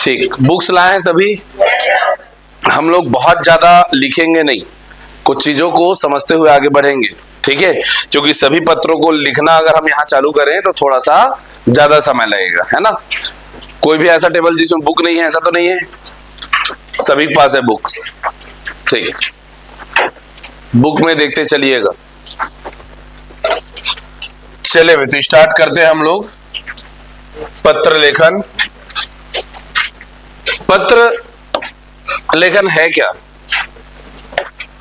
ठीक, बुक्स लाए हैं सभी। हम लोग बहुत ज्यादा लिखेंगे नहीं, कुछ चीजों को समझते हुए आगे बढ़ेंगे, ठीक है। क्योंकि सभी पत्रों को लिखना अगर हम यहाँ चालू करें तो थोड़ा सा ज्यादा समय लगेगा, है ना। कोई भी ऐसा टेबल जिसमें बुक नहीं है ऐसा तो नहीं है, सभी के पास है बुक्स, ठीक। बुक में देखते चलिएगा। चले भाई, तो स्टार्ट करते हैं हम लोग पत्र लेखन। पत्र लेखन है क्या,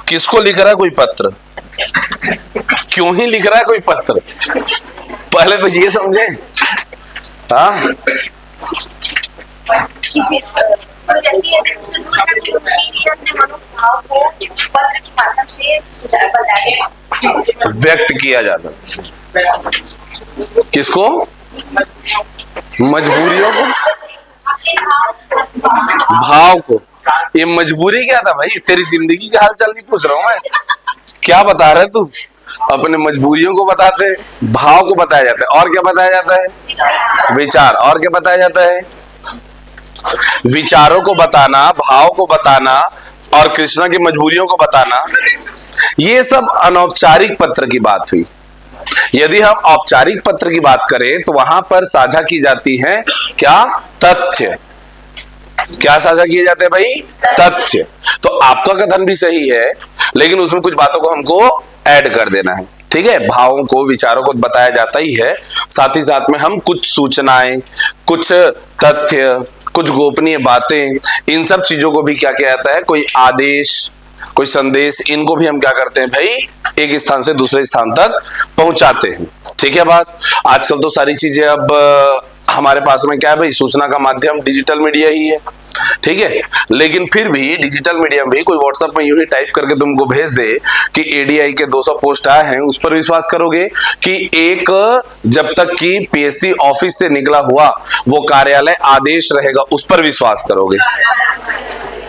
किसको लिख रहा है कोई पत्र, क्यों ही लिख रहा है कोई पत्र, पहले तो ये समझे। हाँ, किसी व्यक्ति अपने मनोभाव को पत्र के माध्यम से बताया व्यक्त किया जाता है। किसको, मजबूरियों को, भाव को। ये मजबूरी क्या था भाई, तेरी जिंदगी का हाल चाल नहीं पूछ रहा हूं मैं, क्या बता रहे तू। अपने मजबूरियों को बताते, भाव को बताया जाता है। और क्या बताया जाता है, विचार। और क्या बताया जाता है, विचारों को बताना, भाव को बताना और कृष्णा की मजबूरियों को बताना। ये सब अनौपचारिक पत्र की बात हुई। यदि हम औपचारिक पत्र की बात करें तो वहां पर साझा की जाती है क्या, तथ्य। क्या साझा किए जाते हैं भाई, तथ्य। तो आपका कथन भी सही है, लेकिन उसमें कुछ बातों को हमको ऐड कर देना है, ठीक है। भावों को, विचारों को बताया जाता ही है, साथ ही साथ में हम कुछ सूचनाएं, कुछ तथ्य, कुछ गोपनीय बातें, इन सब चीजों को भी क्या किया जाता है, कोई आदेश, कोई संदेश, इनको भी हम क्या करते हैं भाई, एक स्थान से दूसरे स्थान तक पहुंचाते हैं, ठीक है बात। आजकल तो सारी चीजें अब हमारे पास में क्या है भाई, सूचना का माध्यम डिजिटल मीडिया ही है, ठीक है। लेकिन फिर भी डिजिटल मीडिया में भी कोई व्हाट्सएप में यूं ही टाइप करके तुमको भेज दे कि एडीआई के 200 पोस्ट आए हैं, उस पर विश्वास करोगे कि एक जब तक कि पीएससी ऑफिस से निकला हुआ वो कार्यालय आदेश रहेगा उस पर विश्वास करोगे।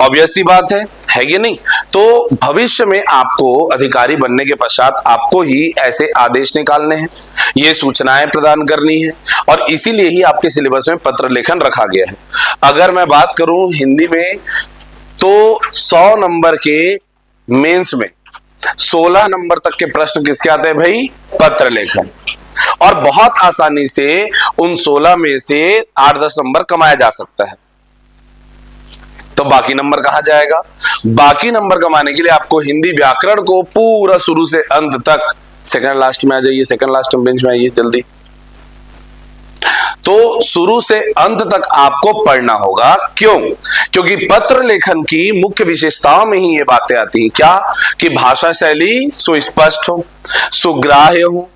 ऑब्वियस सी बात है कि नहीं। तो भविष्य में आपको अधिकारी बनने के पश्चात आपको ही ऐसे आदेश निकालने हैं, ये सूचनाएं प्रदान करनी है, और इसीलिए ही आपके सिलेबस में पत्र लेखन रखा गया है। अगर मैं बात करूं हिंदी में तो 100 नंबर के मेंस में 16 नंबर तक के प्रश्न किसके आते हैं भाई, पत्र लेखन। और बहुत आसानी से उन 16 में से 8-10 नंबर कमाया जा सकता है। तो बाकी नंबर कहां जाएगा, बाकी नंबर कमाने के लिए आपको हिंदी व्याकरण को पूरा शुरू से अंत तक, सेकंड लास्ट में आ जाइए, सेकंड लास्ट बेंच में आइए जल्दी। तो शुरू से अंत तक आपको पढ़ना होगा। क्यों, क्योंकि पत्र लेखन की मुख्य विशेषताओं में ही ये बातें आती हैं क्या, कि भाषा शैली सुस्पष्ट हो, सुग्राह्य हो,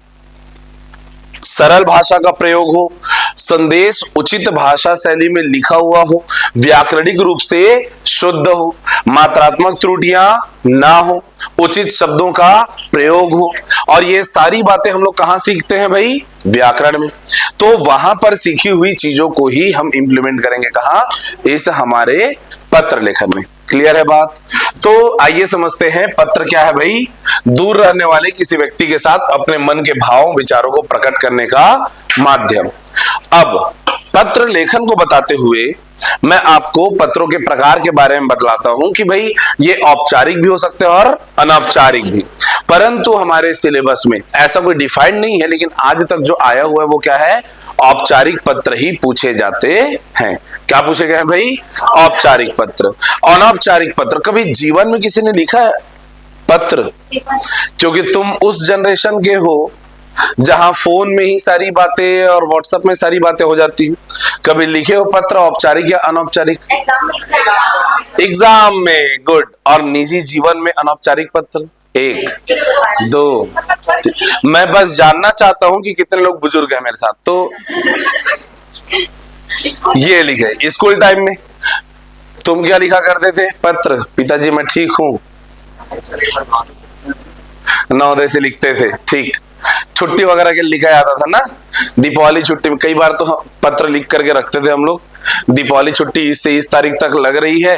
सरल भाषा का प्रयोग हो, संदेश उचित भाषा शैली में लिखा हुआ हो, व्याकरणिक रूप से शुद्ध हो, मात्रात्मक त्रुटियां ना हो, उचित शब्दों का प्रयोग हो। और ये सारी बातें हम लोग कहां सीखते हैं भाई, व्याकरण में। तो वहां पर सीखी हुई चीजों को ही हम इंप्लीमेंट करेंगे कहां, इस हमारे पत्र लेखन में। क्लियर है बात। तो आइए समझते हैं पत्र क्या है भाई, दूर रहने वाले किसी व्यक्ति के साथ अपने मन के भावों, विचारों को प्रकट करने का माध्यम। अब पत्र लेखन को बताते हुए मैं आपको पत्रों के प्रकार के बारे में बतलाता हूं कि भाई ये औपचारिक भी हो सकते हैं और अनौपचारिक भी। परंतु हमारे सिलेबस में ऐसा कोई डिफाइंड नहीं है, लेकिन आज तक जो आया हुआ है वो क्या है, औपचारिक पत्र ही पूछे जाते हैं। क्या पूछे गए हैं भाई, औपचारिक पत्र। अनौपचारिक पत्र कभी जीवन में किसी ने लिखा है पत्र, क्योंकि तुम उस जनरेशन के हो जहां फोन में ही सारी बातें और व्हाट्सएप में सारी बातें हो जाती हैं। कभी लिखे हो पत्र, औपचारिक या अनौपचारिक? एग्जाम में। गुड। और निजी जीवन में अनौपचारिक पत्र? 1 2 मैं बस जानना चाहता हूं कि कितने लोग बुजुर्ग हैं मेरे साथ। तो ये लिखे स्कूल टाइम में तुम क्या लिखा करते थे, पत्र, पिताजी मैं ठीक हूं, 9 से लिखते थे, ठीक। छुट्टी वगैरह के लिखा जाता था ना, दीपावली छुट्टी में कई बार तो पत्र लिख करके रखते थे हम लोग, दीपावली छुट्टी इस से इस तारीख तक लग रही है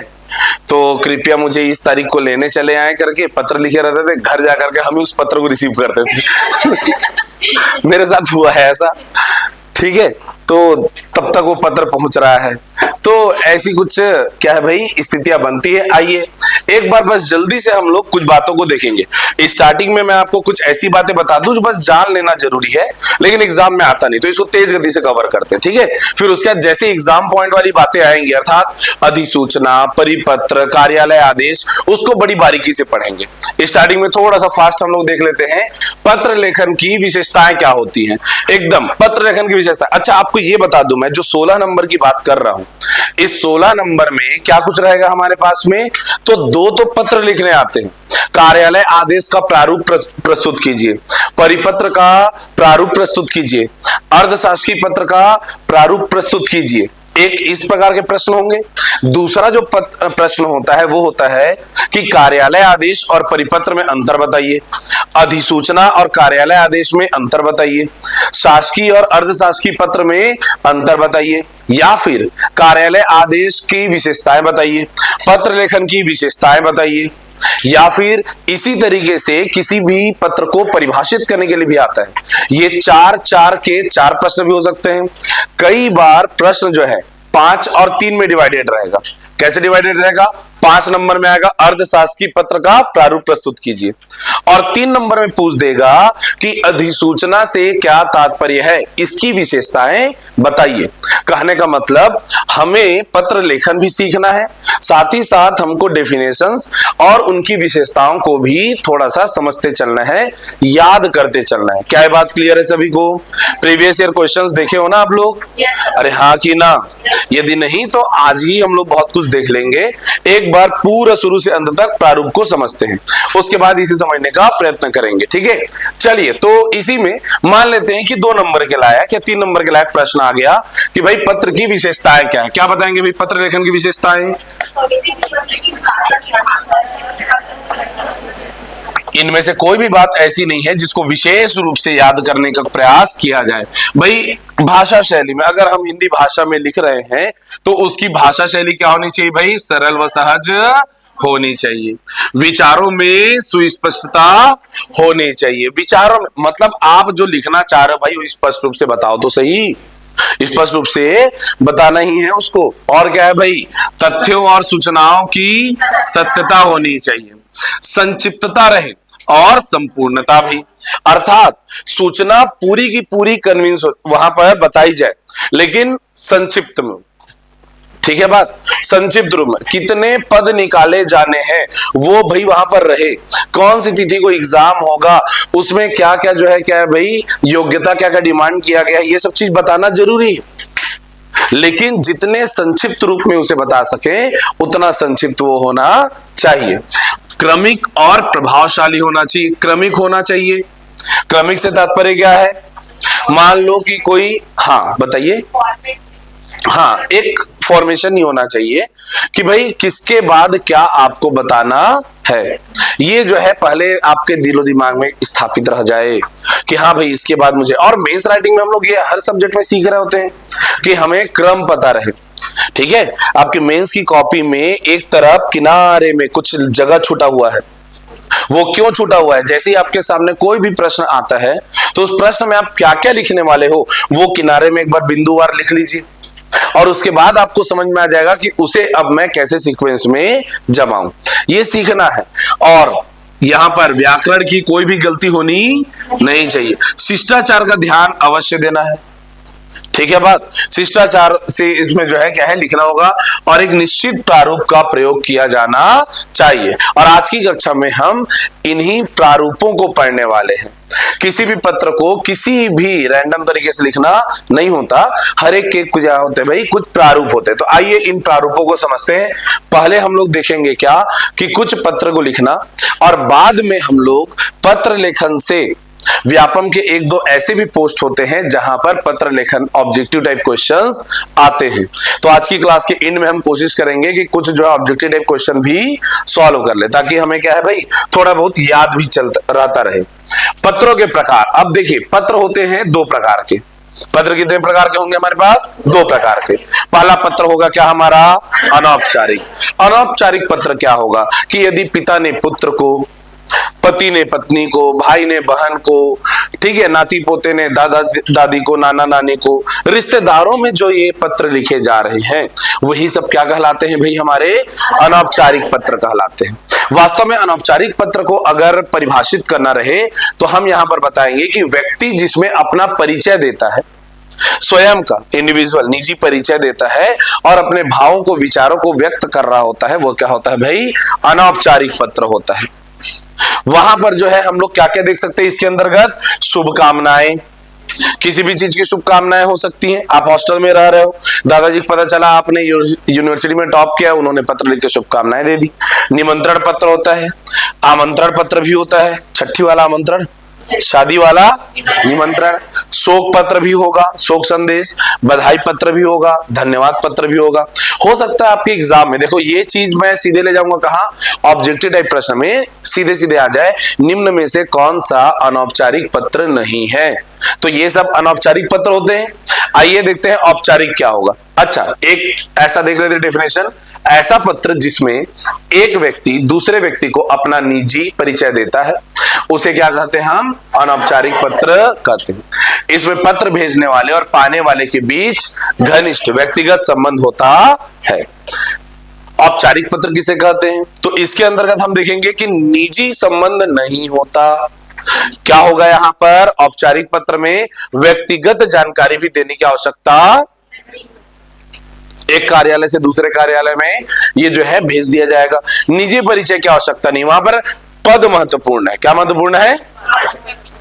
तो कृपया मुझे इस तारीख को लेने चले आए करके पत्र लिखे रहते थे। घर जा करके हम ही उस पत्र को रिसीव करते थे। मेरे साथ हुआ है ऐसा, ठीक है। तो तब तक वो पत्र पहुंच रहा है, तो ऐसी कुछ क्या है भाई स्थितियां बनती है। आइए एक बार बस जल्दी से हम लोग कुछ बातों को देखेंगे। स्टार्टिंग में मैं आपको कुछ ऐसी बातें बता दूं जो बस जान लेना जरूरी है, लेकिन एग्जाम में आता नहीं, तो इसको तेज गति से कवर करते हैं, ठीक है। फिर उसके बाद जैसे एग्जाम पॉइंट वाली बातें आएंगी, अर्थात अधिसूचना, परिपत्र, कार्यालय आदेश, उसको बड़ी बारीकी से पढ़ेंगे। स्टार्टिंग में थोड़ा सा फास्ट हम लोग देख लेते हैं पत्र लेखन की विशेषताएं क्या होती हैं। एकदम पत्र लेखन की विशेषता। अच्छा आपको ये बता दूं, मैं जो 16 नंबर की बात कर रहा हूं, इस 16 नंबर में क्या कुछ रहेगा हमारे पास में, तो दो तो पत्र लिखने आते हैं। कार्यालय आदेश का प्रारूप प्रस्तुत कीजिए, परिपत्र का प्रारूप प्रस्तुत कीजिए, अर्धशासकीय पत्र का प्रारूप प्रस्तुत कीजिए। एक इस प्रकार के प्रश्न होंगे। दूसरा जो प्रश्न होता है वो होता है कि कार्यालय आदेश और परिपत्र में अंतर बताइए, अधिसूचना और कार्यालय आदेश में अंतर बताइए, शासकीय और अर्धशासकीय पत्र में अंतर बताइए, या फिर कार्यालय आदेश की विशेषताएं बताइए, पत्र लेखन की विशेषताएं बताइए, या फिर इसी तरीके से किसी भी पत्र को परिभाषित करने के लिए भी आता है। ये 4 के 4 प्रश्न भी हो सकते हैं। कई बार प्रश्न जो है 5 और 3 में डिवाइडेड रहेगा। कैसे डिवाइडेड रहेगा? 5 नंबर में आएगा अर्धशासकीय पत्र का प्रारूप प्रस्तुत कीजिए, और 3 नंबर में पूछ देगा कि अधिसूचना से क्या तात्पर्य है, इसकी विशेषताएं बताइए। कहने का मतलब हमें पत्र लेखन भी सीखना है, साथ ही साथ हमको डेफिनेशंस और उनकी विशेषताओं को भी थोड़ा सा समझते चलना है, याद करते चलना है। क्या ये बात क्लियर है सभी को? प्रीवियस ईयर क्वेश्चंस देखे हो ना आप लोग? अरे हाँ कि ना? यदि नहीं तो आज ही हम लोग बहुत कुछ देख लेंगे। एक बार पूरा शुरू से अंत तक प्रारूप को समझते हैं, उसके बाद इसे समझने का प्रयत्न करेंगे, ठीक है। चलिए तो इसी में मान लेते हैं कि 2 नंबर के लायक या 3 नंबर के लायक प्रश्न आ गया कि भाई पत्र की विशेषताएं क्या है। क्या बताएंगे भाई पत्र लेखन की विशेषताएं? इनमें से कोई भी बात ऐसी नहीं है जिसको विशेष रूप से याद करने का प्रयास किया जाए। भाई भाषा शैली में, अगर हम हिंदी भाषा में लिख रहे हैं तो उसकी भाषा शैली क्या होनी चाहिए भाई? सरल व सहज होनी चाहिए। विचारों में सुस्पष्टता होनी चाहिए। विचारों में मतलब आप जो लिखना चाह रहे हो भाई वो स्पष्ट रूप से बताओ तो सही, स्पष्ट रूप से बताना ही है उसको। और क्या है भाई? तथ्यों और सूचनाओं की सत्यता होनी चाहिए, संक्षिप्तता रहे और संपूर्णता भी, अर्थात सूचना पूरी की पूरी कन्विंस वहां पर बताई जाए, लेकिन संक्षिप्त में, ठीक है बात? संक्षिप्त रूप में कितने पद निकाले जाने हैं वो भाई वहां पर रहे, कौन सी तिथि को एग्जाम होगा, उसमें क्या क्या जो है क्या है भाई योग्यता क्या क्या डिमांड किया गया, ये सब चीज बताना जरूरी है। लेकिन जितने संक्षिप्त रूप में उसे बता सके उतना संक्षिप्त वो होना चाहिए। क्रमिक और प्रभावशाली होना चाहिए। क्रमिक होना चाहिए। क्रमिक से तात्पर्य क्या है? मान लो कि कोई, हाँ बताइए, हाँ एक फॉर्मेशन नहीं होना चाहिए कि भाई किसके बाद क्या आपको बताना है। ये जो है पहले आपके दिलो दिमाग में स्थापित रह जाए कि हाँ भाई इसके बाद मुझे, और मेंस राइटिंग में हम लोग ये हर सब्जेक्ट में सीख रहे होते हैं कि हमें क्रम पता रहे, ठीक है। आपके मेंस की कॉपी में एक तरफ किनारे में कुछ जगह छूटा हुआ है, वो क्यों छूटा हुआ है? जैसे ही आपके सामने कोई भी प्रश्न आता है तो उस प्रश्न में आप क्या क्या लिखने वाले हो वो किनारे में एक बार बिंदुवार लिख लीजिए, और उसके बाद आपको समझ में आ जाएगा कि उसे अब मैं कैसे सीक्वेंस में जमाऊं। ये सीखना है। और यहां पर व्याकरण की कोई भी गलती होनी नहीं चाहिए। शिष्टाचार का ध्यान अवश्य देना है, ठीक है बात? शिष्टाचार से इसमें जो है क्या है लिखना होगा, और एक निश्चित प्रारूप का प्रयोग किया जाना चाहिए। और आज की कक्षा में हम इन्हीं प्रारूपों को पढ़ने वाले हैं। किसी भी पत्र को किसी भी रैंडम तरीके से लिखना नहीं होता, हर एक के कुछ होते हैं भाई, कुछ प्रारूप होते हैं। तो आइए इन प्रारूपों को समझते हैं। पहले हम लोग देखेंगे क्या कि कुछ पत्र को लिखना, और बाद में हम लोग पत्र लेखन से व्यापम के 1-2 ऐसे भी पोस्ट होते हैं जहां पर पत्र लेखन ऑब्जेक्टिव टाइप क्वेश्चंस आते हैं। तो आज की क्लास के एंड में हम कोशिश करेंगे कि कुछ जो है ऑब्जेक्टिव टाइप क्वेश्चन भी सॉल्व कर ले, ताकि हमें क्या है भाई थोड़ा बहुत याद भी चलता रहता रहे। पत्रों के प्रकार, अब देखिए पत्र होते हैं 2 प्रकार के। पत्र कितने प्रकार के होंगे हमारे पास? 2 प्रकार के। पहला पत्र होगा क्या हमारा? अनौपचारिक। अनौपचारिक पत्र क्या होगा कि यदि पिता ने पुत्र को पति ने पत्नी को, भाई ने बहन को, ठीक है, नाती पोते ने दादा दादी को, नाना नानी को, रिश्तेदारों में जो ये पत्र लिखे जा रहे हैं वही सब क्या कहलाते हैं भाई? हमारे अनौपचारिक पत्र कहलाते हैं। वास्तव में अनौपचारिक पत्र को अगर परिभाषित करना रहे तो हम यहां पर बताएंगे कि व्यक्ति जिसमें अपना परिचय देता है, स्वयं का इंडिविजुअल निजी परिचय देता है और अपने भावों को, विचारों को व्यक्त कर रहा होता है, वो क्या होता है भाई? अनौपचारिक पत्र होता है। वहां पर जो है हम लोग क्या क्या देख सकते हैं इसके अंतर्गत? शुभकामनाएं, किसी भी चीज की शुभकामनाएं हो सकती हैं। आप हॉस्टल में रह रहे हो, दादाजी को पता चला आपने यूनिवर्सिटी में टॉप किया, उन्होंने पत्र लिख के शुभकामनाएं दे दी। निमंत्रण पत्र होता है, आमंत्रण पत्र भी होता है, छठी वाला आमंत्रण, शादी वाला निमंत्रण, शोक पत्र भी होगा, शोक संदेश, बधाई पत्र भी होगा, धन्यवाद पत्र भी होगा। हो सकता है आपके एग्जाम में, देखो ये चीज मैं सीधे ले जाऊंगा कहां? ऑब्जेक्टिव टाइप प्रश्न में सीधे सीधे आ जाए, निम्न में से कौन सा अनौपचारिक पत्र नहीं है? तो ये सब अनौपचारिक पत्र होते हैं। आइए देखते हैं औपचारिक क्या होगा। अच्छा, एक ऐसा देख लेते डेफिनेशन, ऐसा पत्र जिसमें एक व्यक्ति दूसरे व्यक्ति को अपना निजी परिचय देता है उसे क्या कहते हैं? हम अनौपचारिक पत्र कहते हैं। इसमें पत्र भेजने वाले और पाने वाले के बीच घनिष्ठ व्यक्तिगत संबंध होता है। औपचारिक पत्र किसे कहते हैं? तो इसके अंतर्गत हम देखेंगे कि निजी संबंध नहीं होता। क्या होगा यहां पर? औपचारिक पत्र में व्यक्तिगत जानकारी भी देने की आवश्यकता, एक कार्यालय से दूसरे कार्यालय में ये जो है भेज दिया जाएगा। निजी परिचय की आवश्यकता नहीं, वहां पर पद महत्वपूर्ण है। क्या महत्वपूर्ण है?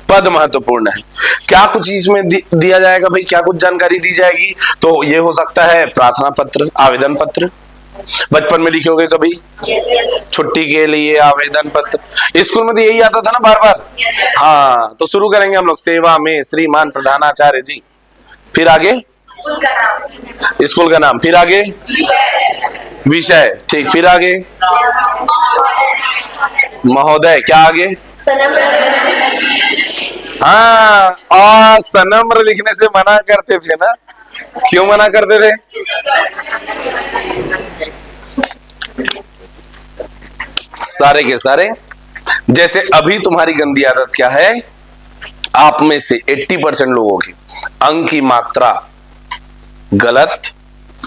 पद महत्वपूर्ण है। क्या कुछ इसमें दिया जाएगा भाई? क्या कुछ जानकारी दी जाएगी? तो ये हो सकता है प्रार्थना पत्र, आवेदन पत्र, बचपन में लिखे होगे कभी, छुट्टी के लिए आवेदन पत्र। स्कूल में तो यही आता था ना बार बार। हाँ, तो शुरू करेंगे हम लोग, सेवा में श्रीमान प्रधानाचार्य जी, फिर आगे स्कूल का नाम, फिर आगे विषय, ठीक, फिर आगे महोदय, क्या आगे? हाँ, और सनम्र लिखने से मना करते थे ना? क्यों मना करते थे? सारे के सारे, जैसे अभी तुम्हारी गंदी आदत क्या है? आप में से 80% लोगों की अंक की मात्रा गलत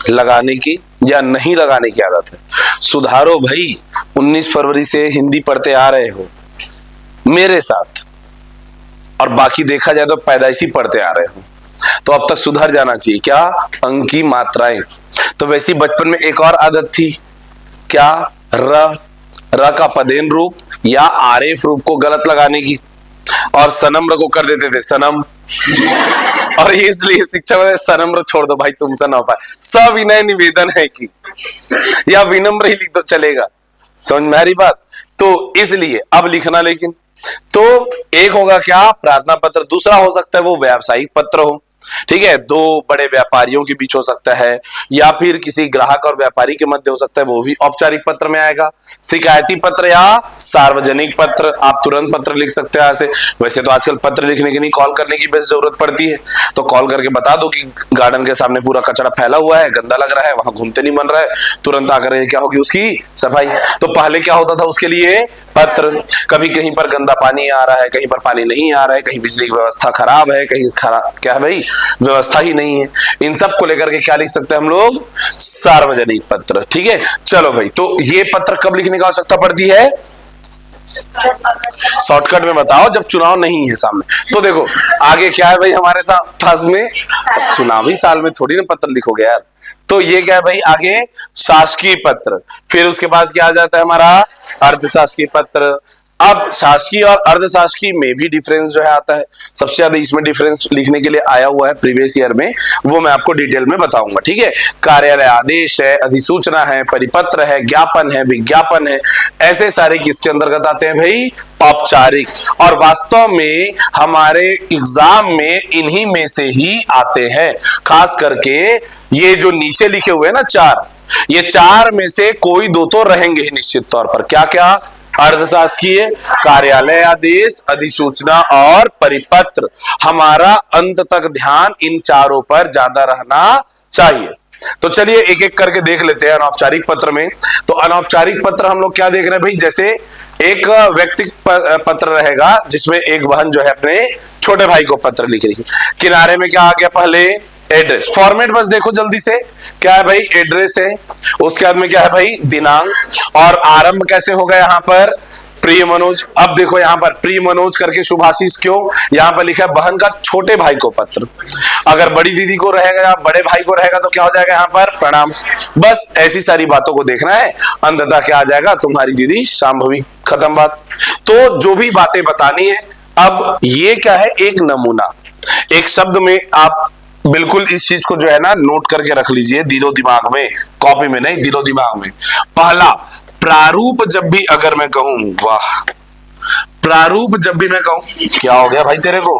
लगाने की या नहीं लगाने की आदत है। सुधारो भाई। 19 फरवरी से हिंदी पढ़ते आ रहे हो मेरे साथ, और बाकी देखा जाए तो पैदाइशी पढ़ते आ रहे हो, तो अब तक सुधर जाना चाहिए। क्या? अंक की मात्राएं। तो वैसी बचपन में एक और आदत थी, क्या? र का पदेन रूप या आरेफ रूप को गलत लगाने की, और सनम्र को कर देते थे सनम, और इसलिए शिक्षा में सनम्र छोड़ दो भाई, तुमसे ना हो पाए, सविनय निवेदन है कि, या विनम्र ही लिख दो चलेगा। समझ में आ रही बात? तो इसलिए अब लिखना, लेकिन तो एक होगा क्या? प्रार्थना पत्र। दूसरा हो सकता है वो व्यावसायिक पत्र हो, ठीक है, दो बड़े व्यापारियों के बीच हो सकता है, या फिर किसी ग्राहक और व्यापारी के मध्य हो सकता है, वो भी औपचारिक पत्र में आएगा। शिकायती पत्र या सार्वजनिक पत्र, आप तुरंत पत्र लिख सकते हैं ऐसे। वैसे तो आजकल पत्र लिखने के लिए कॉल करने की बेस जरूरत पड़ती है, तो कॉल करके बता दो कि गार्डन के सामने पूरा कचरा फैला हुआ है, गंदा लग रहा है, वहां घूमते नहीं मन रहा है, तुरंत आकर क्या होगी उसकी सफाई। तो पहले क्या होता था उसके लिए? पत्र। कभी कहीं पर गंदा पानी आ रहा है, कहीं पर पानी नहीं आ रहा है, कहीं बिजली की व्यवस्था खराब है, कहीं खराब क्या है भाई, व्यवस्था ही नहीं है, इन सब को लेकर के क्या लिख सकते हैं हम लोग? सार्वजनिक पत्र। ठीक है, चलो भाई, तो ये पत्र कब लिखने की आवश्यकता पड़ती है? शॉर्टकट में बताओ, जब चुनाव नहीं है सामने। तो देखो आगे क्या है भाई हमारे पास में, चुनावी साल में थोड़ी ना पत्र लिखोगे यार। तो ये क्या है भाई, आगे शासकीय पत्र, फिर उसके बाद क्या आ जाता है हमारा? अर्धशासकीय पत्र। अब शासकीय और अर्धशासकीय में भी डिफरेंस जो है आता है। सबसे ज्यादा इसमें डिफरेंस लिखने के लिए आया हुआ है प्रीवियस ईयर में, वो मैं आपको डिटेल में बताऊंगा। ठीक है, कार्यालय आदेश है, अधिसूचना है, परिपत्र है, ज्ञापन है, विज्ञापन है, ऐसे सारे किसके अंतर्गत आते हैं भाई? औपचारिक। और वास्तव में हमारे एग्जाम में इन्हीं में से ही आते हैं। खास करके ये जो नीचे लिखे हुए हैं ना चार, ये चार में से कोई दो तो रहेंगे ही निश्चित तौर पर। क्या क्या? अर्धशासकीय, कार्यालय आदेश, अधिसूचना और परिपत्र। हमारा अंत तक ध्यान इन चारों पर ज्यादा रहना चाहिए। तो चलिए एक एक करके देख लेते हैं अनौपचारिक पत्र में। तो अनौपचारिक पत्र हम लोग क्या देख रहे हैं भाई, जैसे एक व्यक्तिगत पत्र रहेगा जिसमें एक बहन जो है अपने छोटे भाई को पत्र लिख रही है। किनारे में क्या आ गया, पहले एड्रेस, फॉर्मेट बस देखो जल्दी से, क्या है भाई, एड्रेस है, उसके बाद में क्या है भाई, दिनांक, और आरंभ कैसे होगा यहाँ पर, प्रिय मनोज। अब देखो यहाँ पर प्रिय मनोज करके शुभाशीष, क्यों, यहाँ पर लिखा है बहन का छोटे भाई को पत्र। अगर बड़ी दीदी को रहेगा या बड़े भाई को रहेगा तो क्या हो जाएगा यहाँ पर, प्रणाम। बस ऐसी सारी बातों को देखना है, अंततः क्या आ जाएगा, तुम्हारी दीदी शांभवी, खत्म बात। तो जो भी बातें बतानी है, अब ये क्या है, एक नमूना, एक शब्द में आप बिल्कुल इस चीज को जो है ना नोट करके रख लीजिए दिलो दिमाग में, कॉपी में नहीं, दिलो दिमाग में। पहला, प्रारूप जब भी अगर मैं कहूं, वाह, प्रारूप जब भी मैं कहूं, क्या हो गया भाई तेरे को,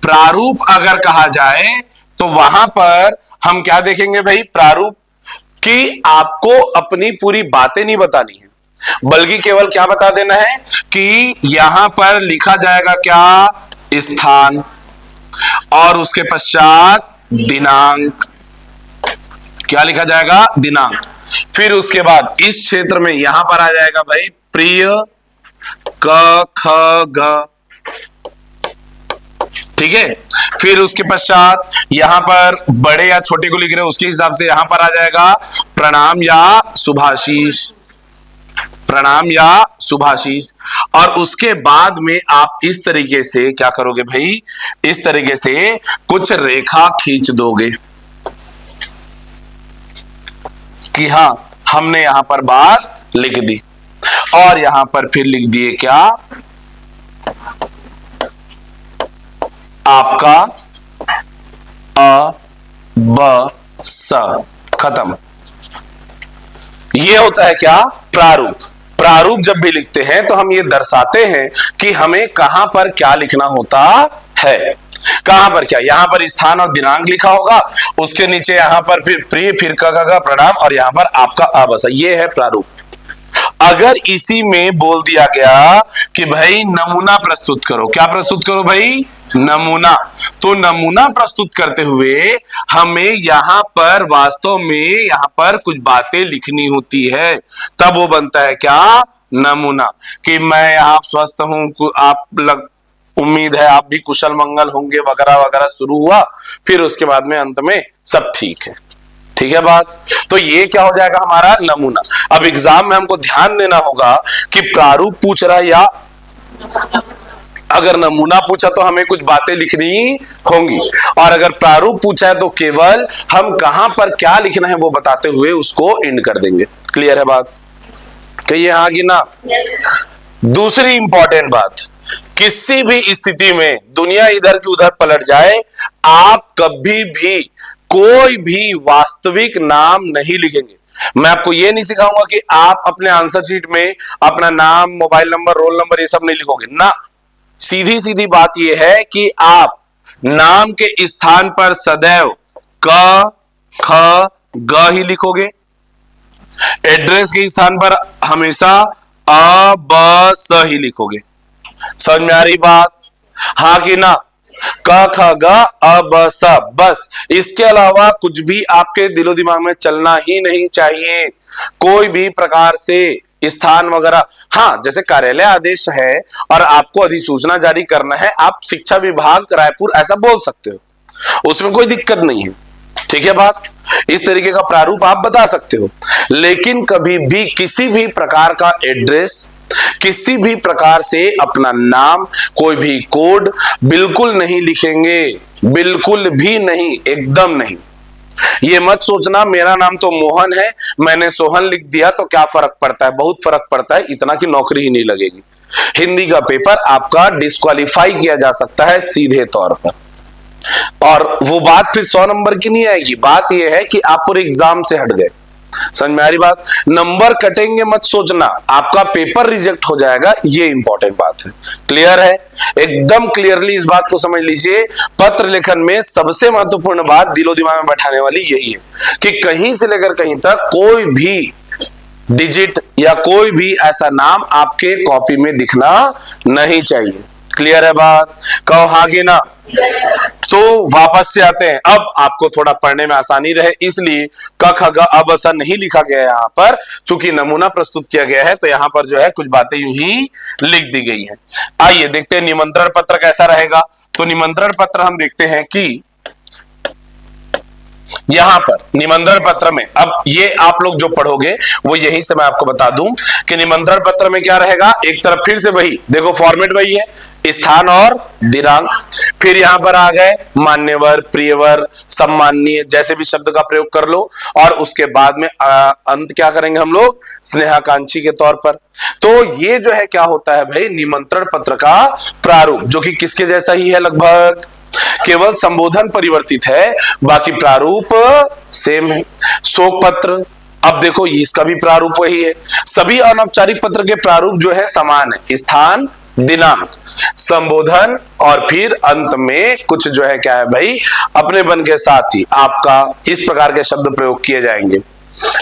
प्रारूप अगर कहा जाए तो वहां पर हम क्या देखेंगे भाई, प्रारूप कि आपको अपनी पूरी बातें नहीं बतानी है, बल्कि केवल क्या बता देना है कि यहां पर लिखा जाएगा क्या, स्थान, और उसके पश्चात दिनांक, क्या लिखा जाएगा, दिनांक। फिर उसके बाद इस क्षेत्र में यहां पर आ जाएगा भाई प्रिय, क ख ग, ठीक है। फिर उसके पश्चात यहां पर बड़े या छोटे को लिख रहे हैं उसके हिसाब से यहां पर आ जाएगा प्रणाम या शुभाशीष, प्रणाम या शुभाशीष। और उसके बाद में आप इस तरीके से क्या करोगे भाई, इस तरीके से कुछ रेखा खींच दोगे कि हां हमने यहां पर बात लिख दी, और यहां पर फिर लिख दिए क्या, आपका अ ब स, खत्म। ये होता है क्या, प्रारूप। प्रारूप जब भी लिखते हैं तो हम ये दर्शाते हैं कि हमें कहां पर क्या लिखना होता है, कहां पर क्या, यहां पर स्थान और दिनांक लिखा होगा, उसके नीचे यहां पर फिर प्रिय, फिर का प्रणाम, और यहां पर आपका आबसा, ये है प्रारूप। अगर इसी में बोल दिया गया कि भाई नमूना प्रस्तुत करो, क्या प्रस्तुत करो भाई, नमूना, तो नमूना प्रस्तुत करते हुए हमें यहां पर वास्तव में यहां पर कुछ बातें लिखनी होती है, तब वो बनता है क्या, नमूना। कि मैं यहां स्वस्थ हूं, आप उम्मीद है आप भी कुशल मंगल होंगे, वगैरह वगैरह शुरू हुआ, फिर उसके बाद में अंत में सब ठीक है, ठीक है बात। तो ये क्या हो जाएगा, हमारा नमूना। अब एग्जाम में हमको ध्यान देना होगा कि प्रारूप पूछ रहा है या अगर नमूना पूछा तो हमें कुछ बातें लिखनी होंगी, और अगर प्रारूप पूछा है तो केवल हम कहां पर क्या लिखना है वो बताते हुए उसको एंड कर देंगे। क्लियर है बात, कहिए हाँ कि ना। दूसरी इंपॉर्टेंट बात, किसी भी स्थिति में दुनिया इधर की उधर पलट जाए, आप कभी भी कोई भी वास्तविक नाम नहीं लिखेंगे। मैं आपको यह नहीं सिखाऊंगा कि आप अपने आंसर शीट में अपना नाम, मोबाइल नंबर, रोल नंबर ये सब नहीं लिखोगे ना। सीधी सीधी बात यह है कि आप नाम के स्थान पर सदैव क ख ग ही लिखोगे, एड्रेस के स्थान पर हमेशा अ ब स ही लिखोगे। समझ में आ रही बात, हाँ कि ना। क ख ग अ ब स, बस, इसके अलावा कुछ भी आपके दिलो दिमाग में चलना ही नहीं चाहिए, कोई भी प्रकार से स्थान वगैरह। हाँ, जैसे कार्यालय आदेश है और आपको अधिसूचना जारी करना है, आप शिक्षा विभाग रायपुर ऐसा बोल सकते हो, उसमें कोई दिक्कत नहीं है, ठीक है बात। इस तरीके का प्रारूप आप बता सकते हो, लेकिन कभी भी किसी भी प्रकार का एड्रेस, किसी भी प्रकार से अपना नाम, कोई भी कोड बिल्कुल नहीं लिखेंगे, बिल्कुल भी नहीं, एकदम नहीं। ये मत सोचना मेरा नाम तो मोहन है, मैंने सोहन लिख दिया तो क्या फर्क पड़ता है, बहुत फर्क पड़ता है, इतना की नौकरी ही नहीं लगेगी। हिंदी का पेपर आपका डिस्क्वालीफाई किया जा सकता है सीधे तौर पर, और वो बात फिर 100 नंबर की नहीं आएगी। बात यह है कि आप पूरे एग्जाम से हट गए, समझ में आ रही बात। नंबर कटेंगे मत सोचना, आपका पेपर रिजेक्ट हो जाएगा, ये इंपॉर्टेंट बात है। क्लियर है, एकदम क्लियरली इस बात को समझ लीजिए। पत्र लेखन में सबसे महत्वपूर्ण बात दिलो दिमाग में बैठाने वाली यही है कि कहीं से लेकर कहीं तक कोई भी डिजिट या कोई भी ऐसा नाम आपके कॉपी में दिखना नहीं चाहिए। क्लियर है बात? कहो हाँ कि ना। तो वापस से आते हैं। अब आपको थोड़ा पढ़ने में आसानी रहे इसलिए क ख ग अब ऐसा नहीं लिखा गया है यहाँ पर, चूंकि नमूना प्रस्तुत किया गया है तो यहाँ पर जो है कुछ बातें यूं ही लिख दी गई हैं। आइए देखते हैं निमंत्रण पत्र कैसा रहेगा। तो निमंत्रण पत्र हम देखते हैं कि यहां पर निमंत्रण पत्र में, अब ये आप लोग जो पढ़ोगे वो यहीं से मैं आपको बता दूं कि निमंत्रण पत्र में क्या रहेगा। एक तरफ फिर से वही देखो, फॉर्मेट वही है, स्थान और दिनांक। फिर यहां पर आ गए मान्यवर, प्रियवर, सम्माननीय, जैसे भी शब्द का प्रयोग कर लो। और उसके बाद में अंत क्या करेंगे हम लोग, स्नेहाकांक्षी के तौर पर। तो ये जो है क्या होता है भाई, निमंत्रण पत्र का प्रारूप, जो कि किसके जैसा ही है लगभग, केवल संबोधन परिवर्तित है, बाकी प्रारूप सेम है। शोक पत्र, अब देखो इसका भी प्रारूप वही है। सभी अनौपचारिक पत्र के प्रारूप जो है समान है, स्थान, दिनांक, संबोधन और फिर अंत में कुछ जो है क्या है भाई, अपने बन के साथ ही आपका इस प्रकार के शब्द प्रयोग किए जाएंगे।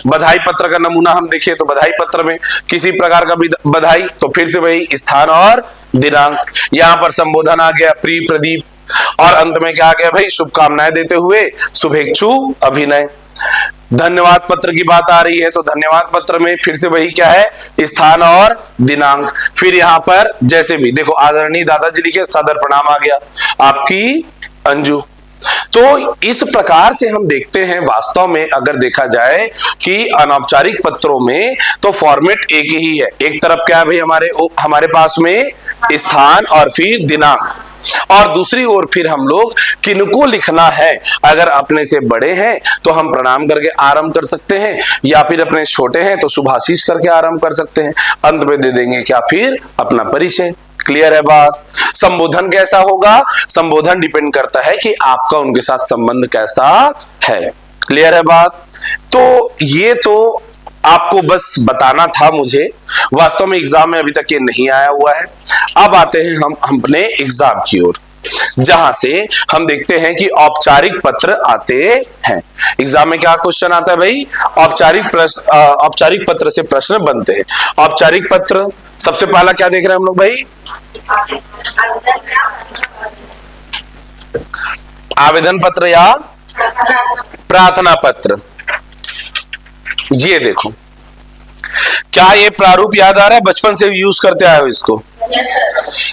बधाई पत्र का नमूना हम देखें तो बधाई पत्र में किसी प्रकार का बधाई, तो फिर से वही स्थान और दिनांक। यहां पर संबोधन आ गया प्रिय प्रदीप, और अंत में क्या आ गया भाई, शुभकामनाएं देते हुए शुभेच्छु अभिनय। धन्यवाद पत्र की बात आ रही है तो धन्यवाद पत्र में फिर से वही क्या है, स्थान और दिनांक। फिर यहां पर जैसे भी देखो, आदरणीय दादाजी लिखे, सादर प्रणाम आ गया, आपकी अंजू। तो इस प्रकार से हम देखते हैं वास्तव में अगर देखा जाए कि अनौपचारिक पत्रों में तो फॉर्मेट एक ही है। एक तरफ क्या है भाई, हमारे पास में स्थान और फिर दिनांक, और दूसरी ओर फिर हम लोग किनको लिखना है, अगर अपने से बड़े हैं तो हम प्रणाम करके आरंभ कर सकते हैं, या फिर अपने छोटे हैं तो शुभाशीष करके आरंभ कर सकते हैं। अंत में दे देंगे क्या, फिर अपना परिचय। क्लियर है बात? संबोधन कैसा होगा, संबोधन डिपेंड करता है कि आपका उनके साथ संबंध कैसा है। क्लियर है बात? तो ये तो आपको बस बताना था मुझे, वास्तव में एग्जाम में अभी तक ये नहीं आया हुआ है। अब आते हैं हम अपने एग्जाम की ओर, जहां से हम देखते हैं कि औपचारिक पत्र आते हैं। एग्जाम में क्या क्वेश्चन आता है भाई, औपचारिक पत्र से प्रश्न बनते हैं। औपचारिक पत्र सबसे पहला क्या देख रहे हैं हम लोग भाई, आवेदन पत्र या प्रार्थना पत्र। ये देखो, क्या ये प्रारूप याद आ रहा है, बचपन से यूज करते आए हो इसको?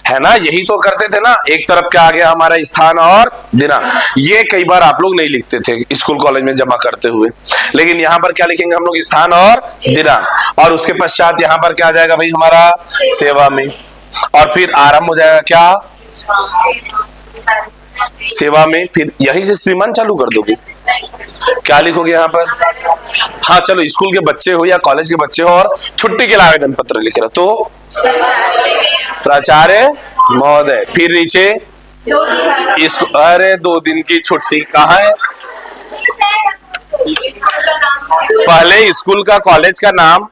है ना, यही तो करते थे ना। एक तरफ क्या आ गया हमारा, स्थान और दिनांक। ये कई बार आप लोग नहीं लिखते थे स्कूल कॉलेज में जमा करते हुए, लेकिन यहाँ पर क्या लिखेंगे हम लोग, स्थान और दिनांक। और उसके पश्चात यहाँ पर क्या आ जाएगा भाई हमारा, सेवा में। और फिर आरंभ हो जाएगा क्या, सेवा में। फिर यहीं से श्रीमान चालू कर दोगे, क्या लिखोगे यहाँ पर, हाँ चलो, स्कूल के बच्चे हो या कॉलेज के बच्चे हो और छुट्टी के लिए आवेदन पत्र लिख रहे हो तो प्राचार्य महोदय। फिर नीचे इसको, अरे 2 दिन की छुट्टी कहाँ है, पहले स्कूल का, कॉलेज का नाम,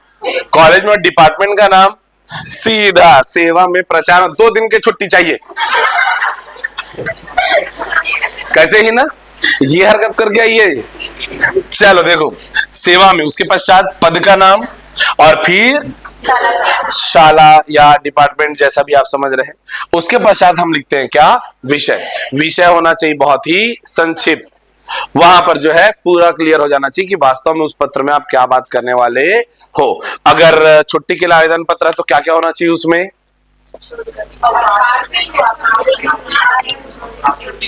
कॉलेज में डिपार्टमेंट का नाम, सीधा सेवा में प्रचार। 2 दिन की छुट्टी चाहिए, कैसे ही ना, ये हरकत करके आई है। चलो देखो, सेवा में, उसके पश्चात पद का नाम, और फिर शाला या डिपार्टमेंट, जैसा भी आप समझ रहे हैं। उसके पश्चात हम लिखते हैं क्या, विषय। विषय होना चाहिए बहुत ही संक्षिप्त, वहां पर जो है पूरा क्लियर हो जाना चाहिए कि वास्तव में उस पत्र में आप क्या बात करने वाले हो। अगर छुट्टी के लिए आवेदन पत्र है तो क्या क्या होना चाहिए उसमें,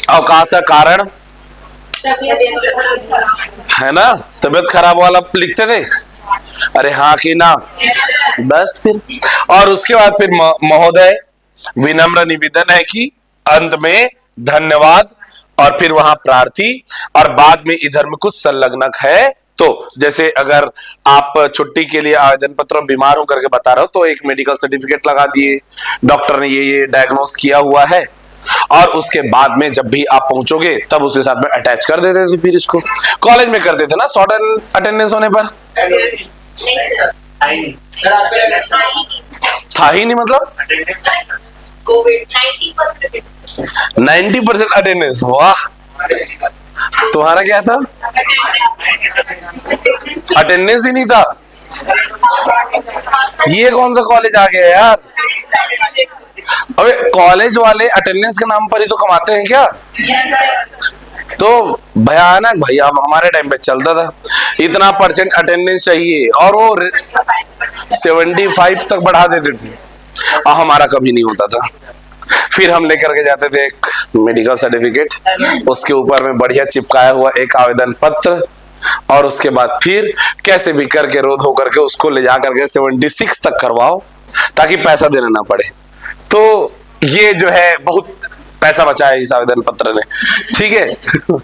अवकाश का कारण, है ना, तबीयत खराब वाला लिखते थे, अरे हाँ कि ना, बस फिर। और उसके बाद फिर महोदय, विनम्र निवेदन है कि, अंत में धन्यवाद, और फिर वहां प्रार्थी, और बाद में इधर में कुछ संलग्नक है। तो जैसे अगर आप छुट्टी के लिए आवेदन पत्र बीमार हो करके बता रहे हो तो एक मेडिकल सर्टिफिकेट लगा दिए, डॉक्टर ने ये डायग्नोस किया हुआ है, और उसके बाद में जब भी आप पहुंचोगे तब उसके साथ में अटैच कर देते थे। फिर इसको कॉलेज में करते थे ना, शॉर्ट अटेंडेंस होने पर था ही नहीं, मतलब 90% अटेंडेंस। वाह, तुम्हारा क्या था, अटेंडेंस ही नहीं था। ये कौन सा कॉलेज आ गया यार, अबे कॉलेज वाले अटेंडेंस के नाम पर ही तो कमाते हैं क्या? तो भयानक भैया हमारे टाइम पे चलता था, इतना परसेंट अटेंडेंस चाहिए और वो 75 तक बढ़ा देते थे और हमारा कभी नहीं होता था। फिर हम लेकर के जाते थे एक मेडिकल सर्टिफिकेट, उसके ऊपर में बढ़िया चिपकाया हुआ एक आवेदन पत्र, और उसके बाद फिर कैसे भी करके रोध होकर के उसको ले जा करके 76 तक करवाओ ताकि पैसा देना ना पड़े। तो ये जो है बहुत पैसा बचाया इस आवेदन पत्र ने, ठीक है।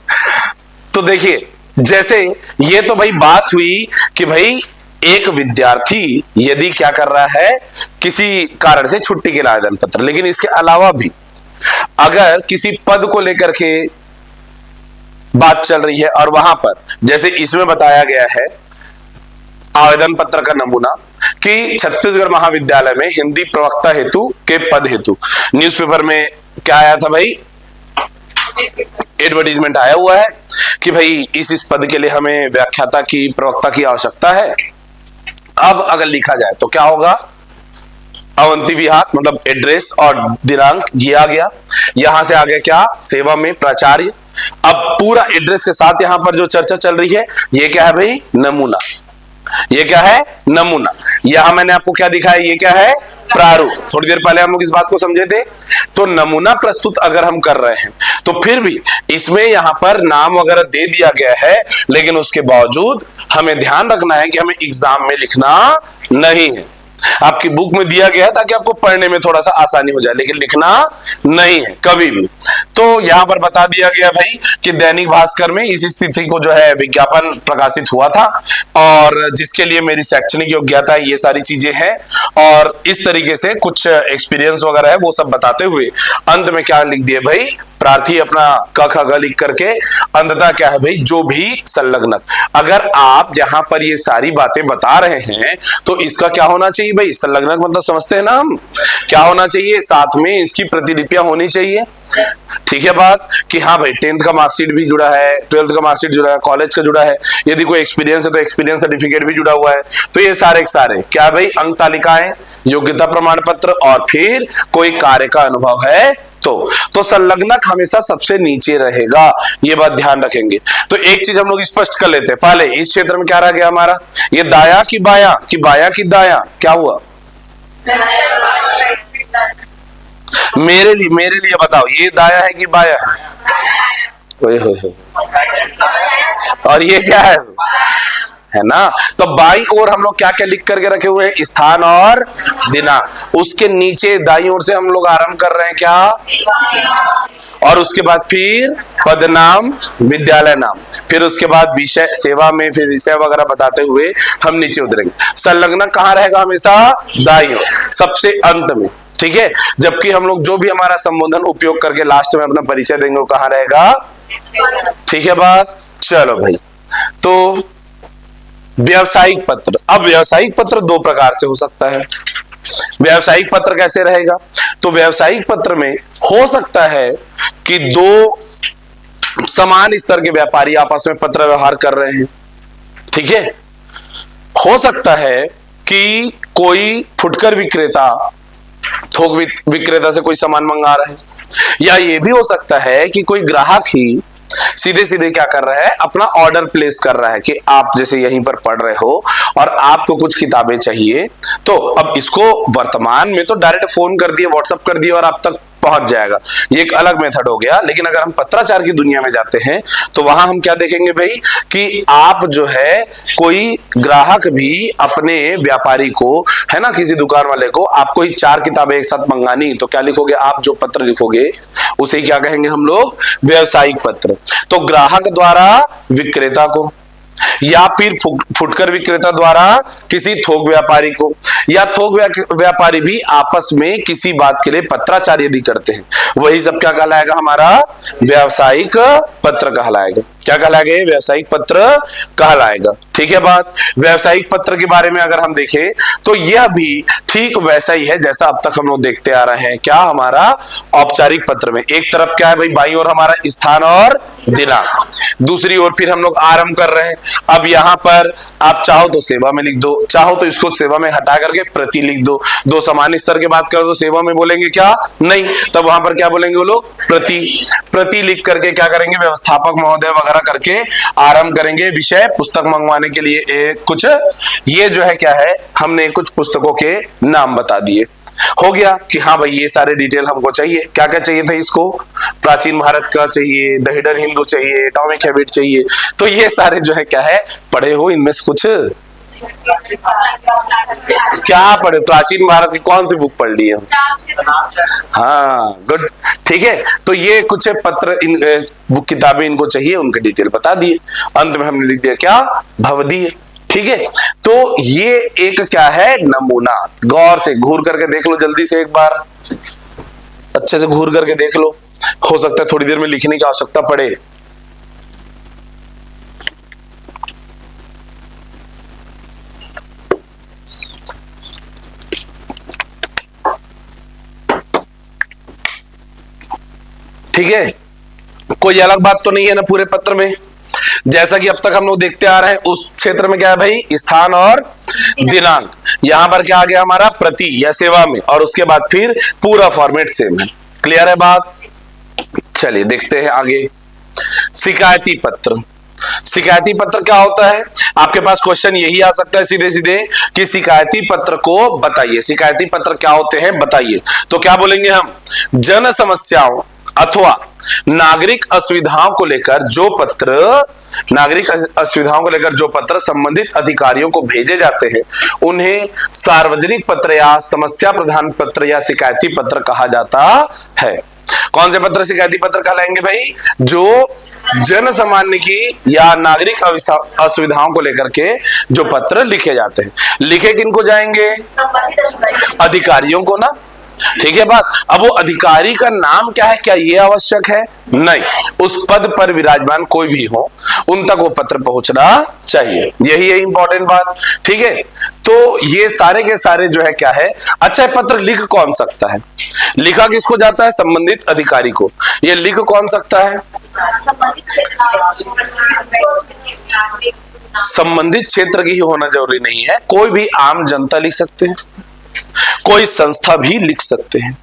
तो देखिए जैसे ये तो भाई बात हुई कि भाई एक विद्यार्थी यदि क्या कर रहा है, किसी कारण से छुट्टी के लिए आवेदन पत्र, लेकिन इसके अलावा भी अगर किसी पद को लेकर के बात चल रही है और वहां पर जैसे इसमें बताया गया है आवेदन पत्र का नमूना कि छत्तीसगढ़ महाविद्यालय में हिंदी प्रवक्ता हेतु के पद हेतु न्यूज़पेपर में क्या आया था भाई, एडवर्टीजमेंट आया हुआ है कि भाई इस पद के लिए हमें व्याख्याता की प्रवक्ता की आवश्यकता है। अब अगर लिखा जाए तो क्या होगा, अवंती विहार मतलब एड्रेस और दिनांक ये आ गया, यहां से आगे क्या सेवा में प्राचार्य। अब पूरा एड्रेस के साथ यहां पर जो चर्चा चल रही है ये क्या है भाई, नमूना। ये क्या है, नमूना। यहां मैंने आपको क्या दिखाया, ये क्या है, प्रारूप। थोड़ी देर पहले हम लोग इस बात को समझे थे। तो नमूना प्रस्तुत अगर हम कर रहे हैं तो फिर भी इसमें यहां पर नाम वगैरह दे दिया गया है, लेकिन उसके बावजूद हमें ध्यान रखना है कि हमें एग्जाम में लिखना नहीं है। आपकी बुक में दिया गया है ताकि आपको पढ़ने में थोड़ा सा आसानी हो जाए, लेकिन लिखना नहीं है कभी भी। तो यहां पर बता दिया गया भाई कि दैनिक भास्कर में इस स्थिति को जो है विज्ञापन प्रकाशित हुआ था और जिसके लिए मेरी शैक्षणिक योग्यता है, ये सारी चीजें हैं और इस तरीके से कुछ एक्सपीरियंस वगैरह है वो सब बताते हुए अंत में क्या लिख दिए भाई, प्रार्थी अपना क ख ग लिख करके अंततः क्या है भाई, जो भी संलग्नक। अगर आप जहां पर ये सारी बातें बता रहे हैं तो इसका क्या होना चाहिए भाई, संलग्नक मतलब समझते हैं ना हम, क्या होना चाहिए, साथ में इसकी प्रतिलिपियां होनी चाहिए। ठीक है बात कि हाँ भाई 10th का मार्कशीट भी जुड़ा है, 12th का मार्कशीट जुड़ा है, कॉलेज का जुड़ा है, यदि कोई एक्सपीरियंस है तो एक्सपीरियंस सर्टिफिकेट भी जुड़ा हुआ है। तो ये सारे के सारे क्या भाई, अंक तालिकाएं, योग्यता प्रमाण पत्र और फिर कोई कार्य का अनुभव है तो संलग्नक हमेशा सबसे नीचे रहेगा, ये बात ध्यान रखेंगे। तो एक चीज हम लोग स्पष्ट कर लेते हैं पहले, इस क्षेत्र में क्या रह गया हमारा, ये दाया की बाया कि बाया की दाया, क्या हुआ मेरे लिए बताओ, ये दाया है कि बाया है? ओए होए, और ये क्या है ना। तो बाई ओर हम लोग क्या क्या लिख करके रखे हुए हैं, स्थान और दिनांक। उसके नीचे दाई ओर से हम लोग आरंभ कर रहे हैं क्या, और उसके बाद फिर पद नाम, विद्यालय नाम, फिर उसके बाद विषय, सेवा में फिर विषय वगैरह बताते हुए हम नीचे उतरेंगे। संलग्नक कहाँ रहेगा, हमेशा दाई ओर सबसे अंत में, ठीक है। जबकि हम लोग जो भी हमारा संबोधन उपयोग करके लास्ट में अपना परिचय देंगे वो कहाँ रहेगा, ठीक है बात। चलो भाई, तो व्यावसायिक पत्र। अब व्यावसायिक पत्र दो प्रकार से हो सकता है। व्यावसायिक पत्र कैसे रहेगा, तो व्यावसायिक पत्र में हो सकता है कि दो समान स्तर के व्यापारी आपस में पत्र व्यवहार कर रहे हैं, ठीक है। हो सकता है कि कोई फुटकर विक्रेता थोक विक्रेता से कोई सामान मंगा रहा है, या ये भी हो सकता है कि कोई ग्राहक ही सीधे सीधे क्या कर रहा है, अपना ऑर्डर प्लेस कर रहा है कि आप जैसे यहीं पर पढ़ रहे हो और आपको कुछ किताबें चाहिए, तो अब इसको वर्तमान में तो डायरेक्ट फोन कर दिए, व्हाट्सएप कर दिए और आप तक पहुंच जाएगा, ये एक अलग मेथड हो गया। लेकिन अगर हम पत्राचार की दुनिया में जाते हैं तो वहां हम क्या देखेंगे भाई कि आप जो है कोई ग्राहक भी अपने व्यापारी को, है ना, किसी दुकान वाले को आपको ही 4 किताबें एक साथ मंगानी, तो क्या लिखोगे आप, जो पत्र लिखोगे उसे क्या कहेंगे हम लोग, व्यावसायिक पत्र। तो ग्राहक द्वारा विक्रेता को, या फिर फुटकर विक्रेता द्वारा किसी थोक व्यापारी को, या थोक व्यापारी भी आपस में किसी बात के लिए पत्राचार यदि करते हैं, वही सब क्या कहलाएगा, हमारा व्यावसायिक पत्र कहलाएगा। क्या कहलाएगा, व्यावसायिक पत्र कहलाएगा, ठीक है बात। व्यवसायिक पत्र के बारे में अगर हम देखें तो यह भी ठीक वैसा ही है जैसा अब तक हम लोग देखते आ रहे हैं। क्या हमारा औपचारिक पत्र में एक तरफ क्या है भाई, बाईं ओर हमारा स्थान और दिनांक, दूसरी ओर फिर हम लोग आरंभ कर रहे हैं। अब यहाँ पर आप चाहो तो सेवा में लिख दो, चाहो तो इसको सेवा में हटा करके प्रति लिख दो। दो समान स्तर की बात करो तो सेवा में बोलेंगे क्या, नहीं, तब वहां पर क्या बोलेंगे वो लोग, प्रति लिख करके क्या करेंगे, व्यवस्थापक महोदय वगैरह करके आरंभ करेंगे। विषय पुस्तक मंगवाने के लिए कुछ ये जो है क्या है, हमने कुछ पुस्तकों के नाम बता दिए। हो गया कि हाँ भाई ये सारे डिटेल हमको चाहिए। क्या क्या चाहिए था इसको, प्राचीन भारत का चाहिए, द हिडन हिंदू चाहिए, एटॉमिक हैबिट चाहिए। तो ये सारे जो है क्या है पढ़े हो, इनमें से कुछ क्या पढ़े, प्राचीन भारत की कौन सी बुक पढ़ ली है? हाँ गुड, ठीक है। तो ये कुछ पत्र, इन बुक किताबें इनको चाहिए, उनके डिटेल बता दिए। अंत में हमने लिख दिया क्या, भवदीय। ठीक है, तो ये एक क्या है, नमूना। गौर से घूर करके देख लो, जल्दी से एक बार अच्छे से घूर करके देख लो, हो सकता है थोड़ी देर में लिखने की आवश्यकता पड़े। ठीक है, कोई अलग बात तो नहीं है ना पूरे पत्र में, जैसा कि अब तक हम लोग देखते आ रहे हैं। उस क्षेत्र में क्या है भाई, स्थान और दिनांक। यहां पर क्या आ गया हमारा, प्रति या सेवा में, और उसके बाद फिर पूरा फॉर्मेट सेम है। क्लियर है बात? चलिए देखते हैं आगे। शिकायती पत्र। शिकायती पत्र क्या होता है, आपके पास क्वेश्चन यही आ सकता है सीधे सीधे कि शिकायती पत्र को बताइए। शिकायती पत्र क्या होते हैं बताइए, तो क्या बोलेंगे हम, जन समस्याओं अथवा नागरिक असुविधाओं को लेकर जो पत्र संबंधित अधिकारियों को भेजे जाते हैं उन्हें सार्वजनिक पत्र या समस्या प्रधान पत्र या शिकायती पत्र कहा जाता है। कौन से पत्र शिकायती पत्र कहलाएंगे भाई, जो जन सामान्य की या नागरिक असुविधाओं को लेकर के जो पत्र लिखे जाते हैं। लिखे किनको जाएंगे, अधिकारियों को ना। ठीक है बात। अब वो अधिकारी का नाम क्या है, क्या ये आवश्यक है? नहीं, उस पद पर विराजमान कोई भी हो उन तक वो पत्र पहुंचना चाहिए, यही है इंपॉर्टेंट बात। ठीक है, तो ये सारे के सारे जो है क्या है। अच्छा, पत्र लिख कौन सकता है, लिखा किसको जाता है, संबंधित अधिकारी को। ये लिख कौन सकता है, संबंधित क्षेत्र की ही होना जरूरी नहीं है, कोई भी आम जनता लिख सकते हैं, कोई संस्था भी लिख सकते हैं,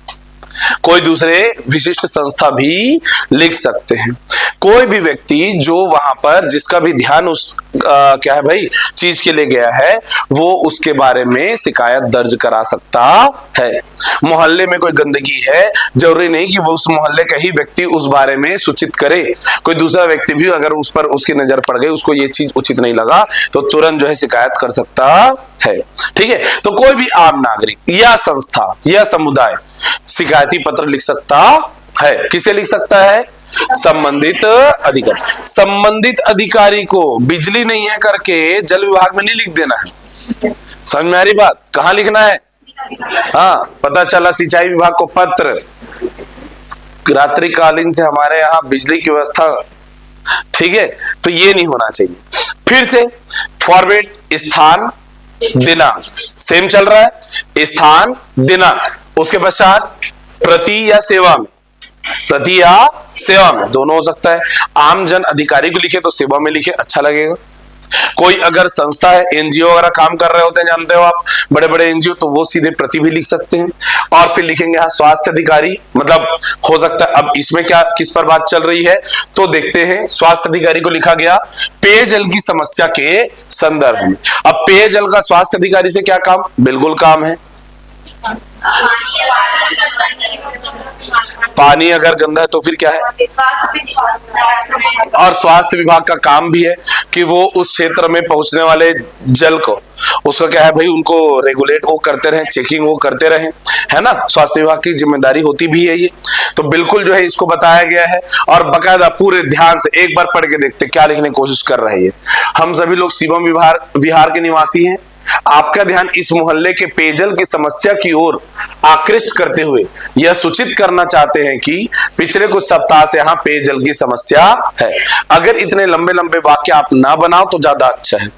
कोई दूसरे विशिष्ट संस्था भी लिख सकते हैं। कोई भी व्यक्ति जो वहां पर जिसका भी ध्यान उस क्या है भाई चीज के लिए गया है, वो उसके बारे में शिकायत दर्ज करा सकता है। मोहल्ले में कोई गंदगी है, जरूरी नहीं कि वो उस मोहल्ले का ही व्यक्ति उस बारे में सूचित करे। कोई दूसरा व्यक्ति भी अगर उस पर उसकी नजर पड़ गई, उसको ये चीज उचित नहीं लगा, तो तुरंत जो है शिकायत कर सकता है। ठीक है, तो कोई भी आम नागरिक या संस्था या समुदाय शिकायती पत्र लिख सकता है। किसे लिख सकता है, संबंधित अधिकारी। संबंधित अधिकारी को बिजली नहीं है करके जल विभाग में नहीं लिख देना है। समझ में आ रही बात, कहां लिखना है? हाँ, पता चला सिंचाई विभाग को पत्र, रात्रिकालीन से हमारे यहाँ बिजली की व्यवस्था। ठीक है, तो ये नहीं होना चाहिए। फिर से फॉर्मेट, स्थान दिनांक सेम चल रहा है, स्थान दिनांक, उसके पश्चात प्रति या सेवा में, प्रति या सेवा में दोनों हो सकता है। आम जन अधिकारी को लिखे तो सेवा में लिखे, अच्छा लगेगा। कोई अगर संस्था है, एनजीओ वगैरह काम कर रहे होते हैं, जानते हो आप, बड़े बड़े एनजीओ, तो वो सीधे प्रति भी लिख सकते हैं। और फिर लिखेंगे यहाँ स्वास्थ्य अधिकारी, मतलब हो सकता है। अब इसमें क्या किस पर बात चल रही है तो देखते हैं। स्वास्थ्य अधिकारी को लिखा गया पेयजल की समस्या के संदर्भ में। अब पेयजल का स्वास्थ्य अधिकारी से क्या काम, बिल्कुल काम है। पानी अगर गंदा है तो फिर क्या है, और स्वास्थ्य विभाग का काम भी है कि वो उस क्षेत्र में पहुंचने वाले जल को, उसका क्या है भाई, उनको रेगुलेट वो करते रहे, चेकिंग वो करते रहे, है ना। स्वास्थ्य विभाग की जिम्मेदारी होती भी है ये। तो बिल्कुल जो है इसको बताया गया है, और बकायदा पूरे ध्यान से एक बार पढ़ के देखते क्या लिखने की कोशिश कर रहे हैं। हम सभी लोग शिवम विहार के निवासी हैं। आपका ध्यान इस मोहल्ले के पेयजल की समस्या की ओर आकृष्ट करते हुए यह सूचित करना चाहते हैं कि पिछले कुछ सप्ताह से यहाँ पेयजल की समस्या है। अगर इतने लंबे लंबे वाक्य आप ना बनाओ तो ज्यादा अच्छा है।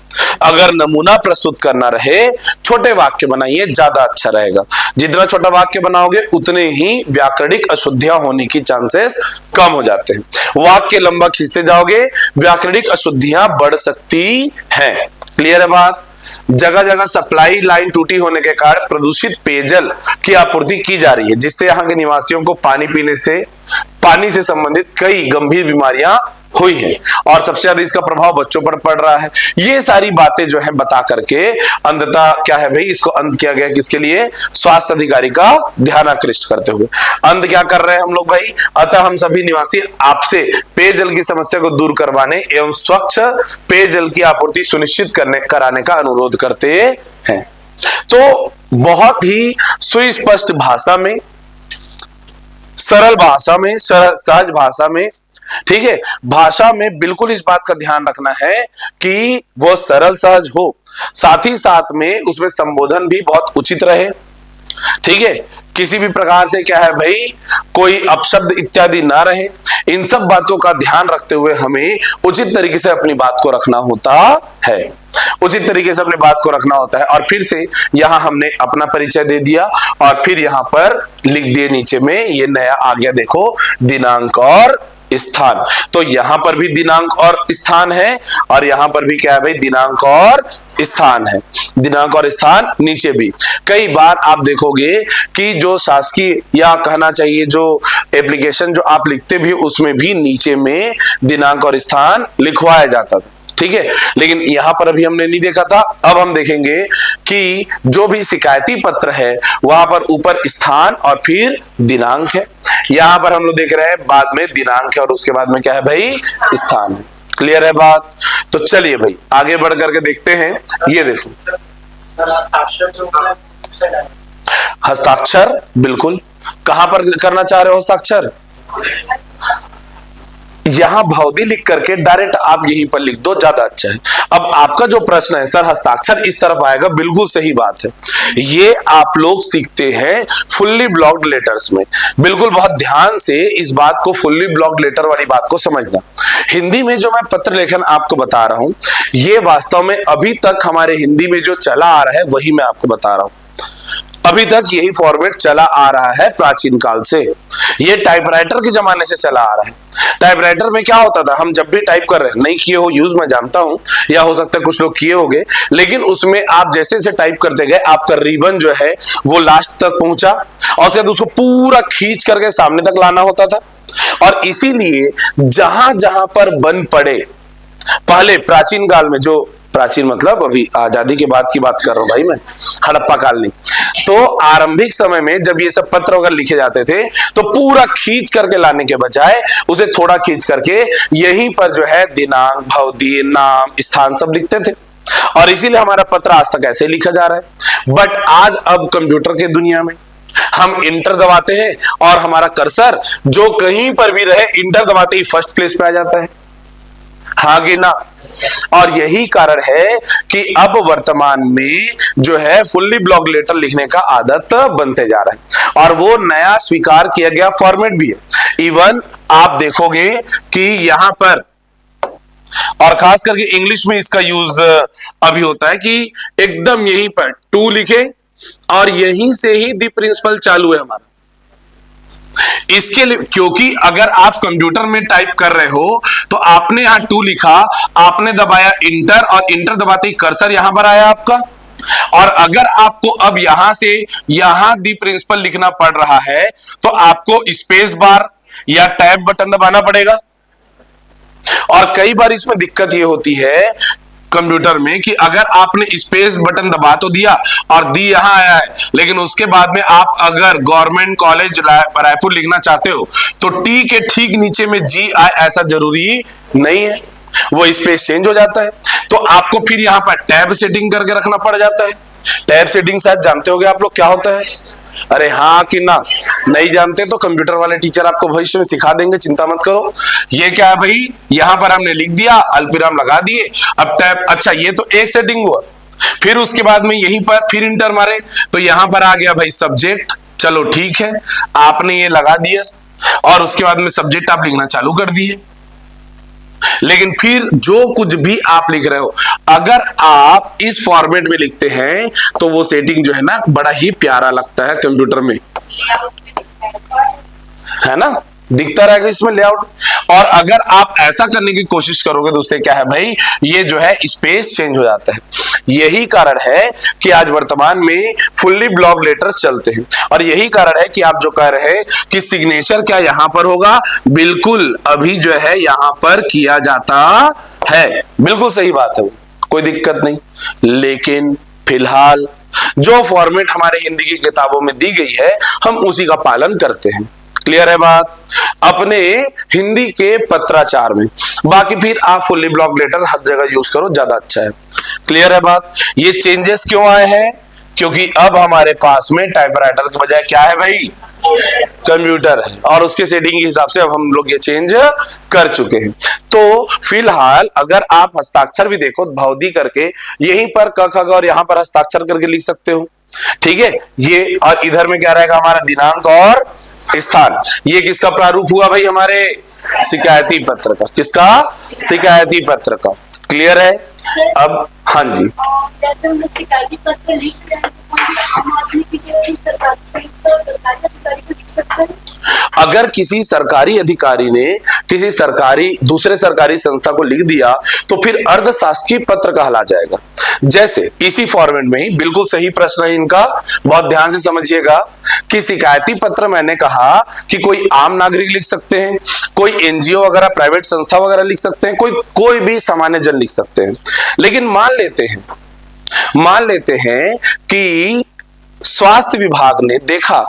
अगर नमूना प्रस्तुत करना रहे, छोटे वाक्य बनाइए, ज्यादा अच्छा रहेगा। जितना छोटा वाक्य बनाओगे उतने ही व्याकरणिक अशुद्धियां होने की चांसेस कम हो जाते हैं। वाक्य लंबा खींचते जाओगे, व्याकरणिक अशुद्धियां बढ़ सकती हैं। क्लियर है बात? जगह जगह सप्लाई लाइन टूटी होने के कारण प्रदूषित पेयजल की आपूर्ति की जा रही है, जिससे यहाँ के निवासियों को पानी से संबंधित कई गंभीर बीमारियां हुई है और सबसे ज्यादा इसका प्रभाव बच्चों पर पड़ रहा है। ये सारी बातें जो है बता करके अंततः क्या है भाई, इसको अंत किया गया किसके लिए? स्वास्थ्य अधिकारी का ध्यान आकृष्ट करते हुए। अंत क्या कर रहे हैं हम लोग भाई? अतः हम सभी निवासी आपसे पेयजल की समस्या को दूर करवाने एवं स्वच्छ पेयजल की आपूर्ति सुनिश्चित कराने का अनुरोध करते हैं। तो बहुत ही सुस्पष्ट भाषा में, सरल भाषा में, सहज भाषा में, ठीक है, भाषा में बिल्कुल इस बात का ध्यान रखना है कि वो सरल सहज हो, साथ ही साथ में उसमें संबोधन भी बहुत उचित रहे। ठीक है, किसी भी प्रकार से क्या है भाई, कोई अपशब्द इत्यादि ना रहे। इन सब बातों का ध्यान रखते हुए हमें उचित तरीके से अपनी बात को रखना होता है, उचित तरीके से अपनी बात को रखना होता है। और फिर से यहां हमने अपना परिचय दे दिया और फिर यहां पर लिख दिए नीचे में ये नया आ गया, देखो, दिनांक और स्थान। तो यहां पर भी दिनांक और स्थान है और यहां पर भी क्या है भाई, दिनांक और स्थान है। दिनांक और स्थान नीचे भी। कई बार आप देखोगे कि जो शासकीय या कहना चाहिए जो एप्लीकेशन जो आप लिखते भी उसमें भी नीचे में दिनांक और स्थान लिखवाया जाता था। ठीक है, लेकिन यहां पर अभी हमने नहीं देखा था। अब हम देखेंगे कि जो भी शिकायती पत्र है वहां पर ऊपर स्थान और फिर दिनांक है। यहां पर हम लोग देख रहे हैं बाद में दिनांक है और उसके बाद में क्या है भाई, स्थान है। क्लियर है बात? तो चलिए भाई आगे बढ़ करके देखते हैं। ये देखो हस्ताक्षर, बिल्कुल। कहां पर करना चाह रहे हो हस्ताक्षर? यहां भौदी लिख करके डायरेक्ट आप यहीं पर लिख दो, ज्यादा अच्छा है। अब आपका जो प्रश्न है सर हस्ताक्षर इस तरफ आएगा, बिल्कुल सही बात है। ये आप लोग सीखते हैं फुल्ली ब्लॉक्ड लेटर्स में। बिल्कुल बहुत ध्यान से इस बात को, फुल्ली ब्लॉक्ड लेटर वाली बात को समझना। हिंदी में जो मैं पत्र लेखन आपको बता रहा हूं, ये वास्तव में अभी तक हमारे हिंदी में जो चला आ रहा है वही मैं आपको बता रहा हूं। अभी तक यही फॉर्मेट चला आ रहा है प्राचीन काल से। ये टाइपराइटर के जमाने से चला आ रहा है। टाइपराइटर में क्या होता था, हम जब भी टाइप कर रहे हैं, नहीं किए हो यूज मैं जानता हूं, या हो सकता है कुछ लोग किए होंगे, लेकिन उसमें आप जैसे जैसे टाइप करते गए आपका रिबन जो है वो लास्ट तक पहुंचा और उसके बाद उसको पूरा खींच करके सामने तक लाना होता था। और इसीलिए जहां जहां पर बन पड़े, पहले प्राचीन काल में, जो प्राचीन मतलब अभी आजादी के बाद की बात कर रहा हूं भाई मैं, हड़प्पा काल नहीं, तो आरंभिक समय में जब ये सब पत्र वगैरह लिखे जाते थे तो पूरा खींच करके लाने के बजाय उसे थोड़ा खींच करके यहीं पर जो है दिनांक, भौदी, नाम, स्थान सब लिखते थे। और इसीलिए हमारा पत्र आज तक ऐसे लिखा जा रहा है। बट आज अब कंप्यूटर के दुनिया में हम इंटर दबाते हैं और हमारा कर्सर जो कहीं पर भी रहे, इंटर दबाते ही फर्स्ट प्लेस पे आ जाता है, हाँ कि ना? और यही कारण है कि अब वर्तमान में जो है फुल्ली ब्लॉक लेटर लिखने का आदत बनते जा रहा है और वो नया स्वीकार किया गया फॉर्मेट भी है। इवन आप देखोगे कि यहां पर, और खास करके इंग्लिश में इसका यूज अभी होता है कि एकदम यहीं पर टू लिखे और यहीं से ही द प्रिंसिपल चालू है हमारा। इसके लिए, क्योंकि अगर आप कंप्यूटर में टाइप कर रहे हो तो आपने यहां टू लिखा, आपने दबाया इंटर और इंटर दबाते ही कर्सर यहां पर आया आपका। और अगर आपको अब यहां से यहां दी प्रिंसिपल लिखना पड़ रहा है तो आपको स्पेस बार या टैब बटन दबाना पड़ेगा। और कई बार इसमें दिक्कत यह होती है कंप्यूटर में कि अगर आपने स्पेस बटन दबा तो दिया और दी यहां आया है, लेकिन उसके बाद में आप अगर गवर्नमेंट कॉलेज रायपुर लिखना चाहते हो तो टी के ठीक नीचे में GI ऐसा जरूरी नहीं है, वो स्पेस चेंज हो जाता है। तो आपको फिर यहां पर टैब सेटिंग करके रखना पड़ जाता है। टैब सेटिंग शायद जानते होंगे आप लोग क्या होता है, अरे हाँ कि ना? नहीं जानते तो कंप्यूटर वाले टीचर आपको भविष्य में सिखा देंगे, चिंता मत करो। ये क्या है भाई, यहां पर हमने लिख दिया, अल्पविराम लगा दिए, अब टैब, अच्छा ये तो एक सेटिंग हुआ। फिर उसके बाद में यहीं पर फिर इंटर मारे तो यहां पर आ गया भाई सब्जेक्ट, चलो ठीक है, आपने ये लगा दिया और उसके बाद में सब्जेक्ट आप लिखना चालू कर दिए। लेकिन फिर जो कुछ भी आप लिख रहे हो, अगर आप इस फॉर्मेट में लिखते हैं तो वो सेटिंग जो है ना बड़ा ही प्यारा लगता है कंप्यूटर में, है ना, दिखता रहेगा इसमें लेआउट। और अगर आप ऐसा करने की कोशिश करोगे तो उससे क्या है भाई, ये जो है स्पेस चेंज हो जाता है। यही कारण है कि आज वर्तमान में फुल्ली ब्लॉक लेटर चलते हैं, और यही कारण है कि आप जो कह रहे हैं कि सिग्नेचर क्या यहां पर होगा, बिल्कुल अभी जो है यहां पर किया जाता है, बिल्कुल सही बात है, कोई दिक्कत नहीं। लेकिन फिलहाल जो फॉर्मेट हमारे हिंदी की किताबों में दी गई है हम उसी का पालन करते हैं। क्लियर है बात, अपने हिंदी के पत्राचार में। बाकी फिर आप फुल्ली ब्लॉक लेटर हर जगह यूज करो, ज्यादा अच्छा है। क्लियर है बात। ये चेंजेस क्यों आए हैं, क्योंकि अब हमारे पास में टाइपराइटर के बजाय क्या है भाई, कंप्यूटर है, और उसके सेटिंग के हिसाब से अब हम लोग ये चेंज कर चुके हैं। तो फिलहाल अगर आप हस्ताक्षर भी देखो भौदी करके, यहीं पर क ख ग और यहां पर हस्ताक्षर करके लिख सकते हो, ठीक है। ये और इधर में क्या रहेगा हमारा दिनांक और स्थान। ये किसका प्रारूप हुआ भाई, हमारे शिकायती पत्र का। किसका, शिकायती पत्र का। क्लियर है। अब हाँ जी, जैसे हम लोग शिकायती पत्र लिख रहे हैं तो हम आम आदमी की जो सरकारी संस्था सरकारी अधिकारी को लिख सकते हैं। अगर किसी सरकारी अधिकारी ने किसी सरकारी दूसरे सरकारी संस्था को लिख दिया तो फिर अर्धशासकीय पत्र कहला जाएगा। जैसे इसी फॉर्मेट में ही, बिल्कुल सही प्रश्न है इनका, बहुत ध्यान से समझिएगा कि शिकायती पत्र मैंने कहा कि कोई आम नागरिक लिख सकते हैं, कोई एनजीओ वगैरह प्राइवेट संस्था वगैरह लिख सकते हैं, कोई भी सामान्य जन लिख सकते हैं। लेकिन मान लेते हैं कि स्वास्थ्य विभाग ने देखा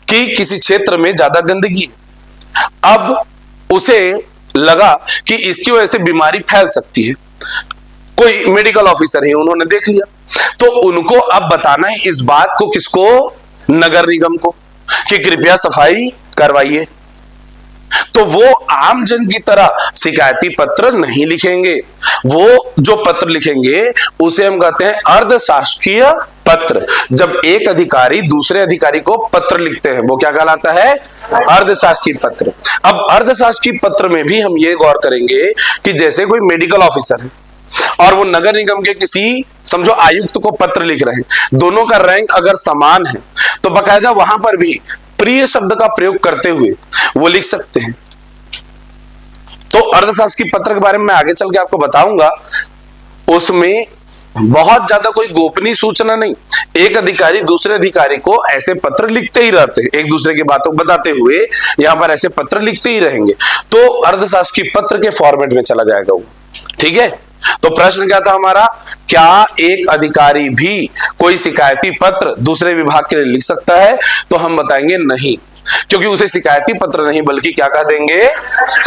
कि किसी क्षेत्र में ज्यादा गंदगी, अब उसे लगा कि इसकी वजह से बीमारी फैल सकती है, कोई मेडिकल ऑफिसर है उन्होंने देख लिया, तो उनको अब बताना है इस बात को किसको, नगर निगम को, कि कृपया सफाई करवाइए। तो वो आम जन की तरह शिकायती पत्र नहीं लिखेंगे, वो जो पत्र लिखेंगे उसे हम कहते हैं अर्धशासकीय पत्र। जब एक अधिकारी दूसरे अधिकारी को पत्र लिखते हैं वो क्या कहलाता है, अर्धशासकीय पत्र। अब अर्धशासकीय पत्र में भी हम ये गौर करेंगे कि जैसे कोई मेडिकल ऑफिसर है और वो नगर निगम के किसी समझो आयुक्त को पत्र लिख रहे हैं, दोनों का रैंक अगर समान है तो बकायदा वहां पर भी प्रिय शब्द का प्रयोग करते हुए वो लिख सकते हैं। तो अर्धशासकीय पत्र के बारे में मैं आगे चल के आपको बताऊंगा, उसमें बहुत ज्यादा कोई गोपनीय सूचना नहीं, एक अधिकारी दूसरे अधिकारी को ऐसे पत्र लिखते ही रहते हैं, एक दूसरे की बातों को बताते हुए यहां पर ऐसे पत्र लिखते ही रहेंगे, तो अर्धशासकीय पत्र के फॉर्मेट में चला जाएगा वो। ठीक है, तो प्रश्न क्या था हमारा, क्या एक अधिकारी भी कोई शिकायती पत्र दूसरे विभाग के लिए लिख सकता है, तो हम बताएंगे नहीं, क्योंकि उसे शिकायती पत्र नहीं बल्कि क्या कह देंगे,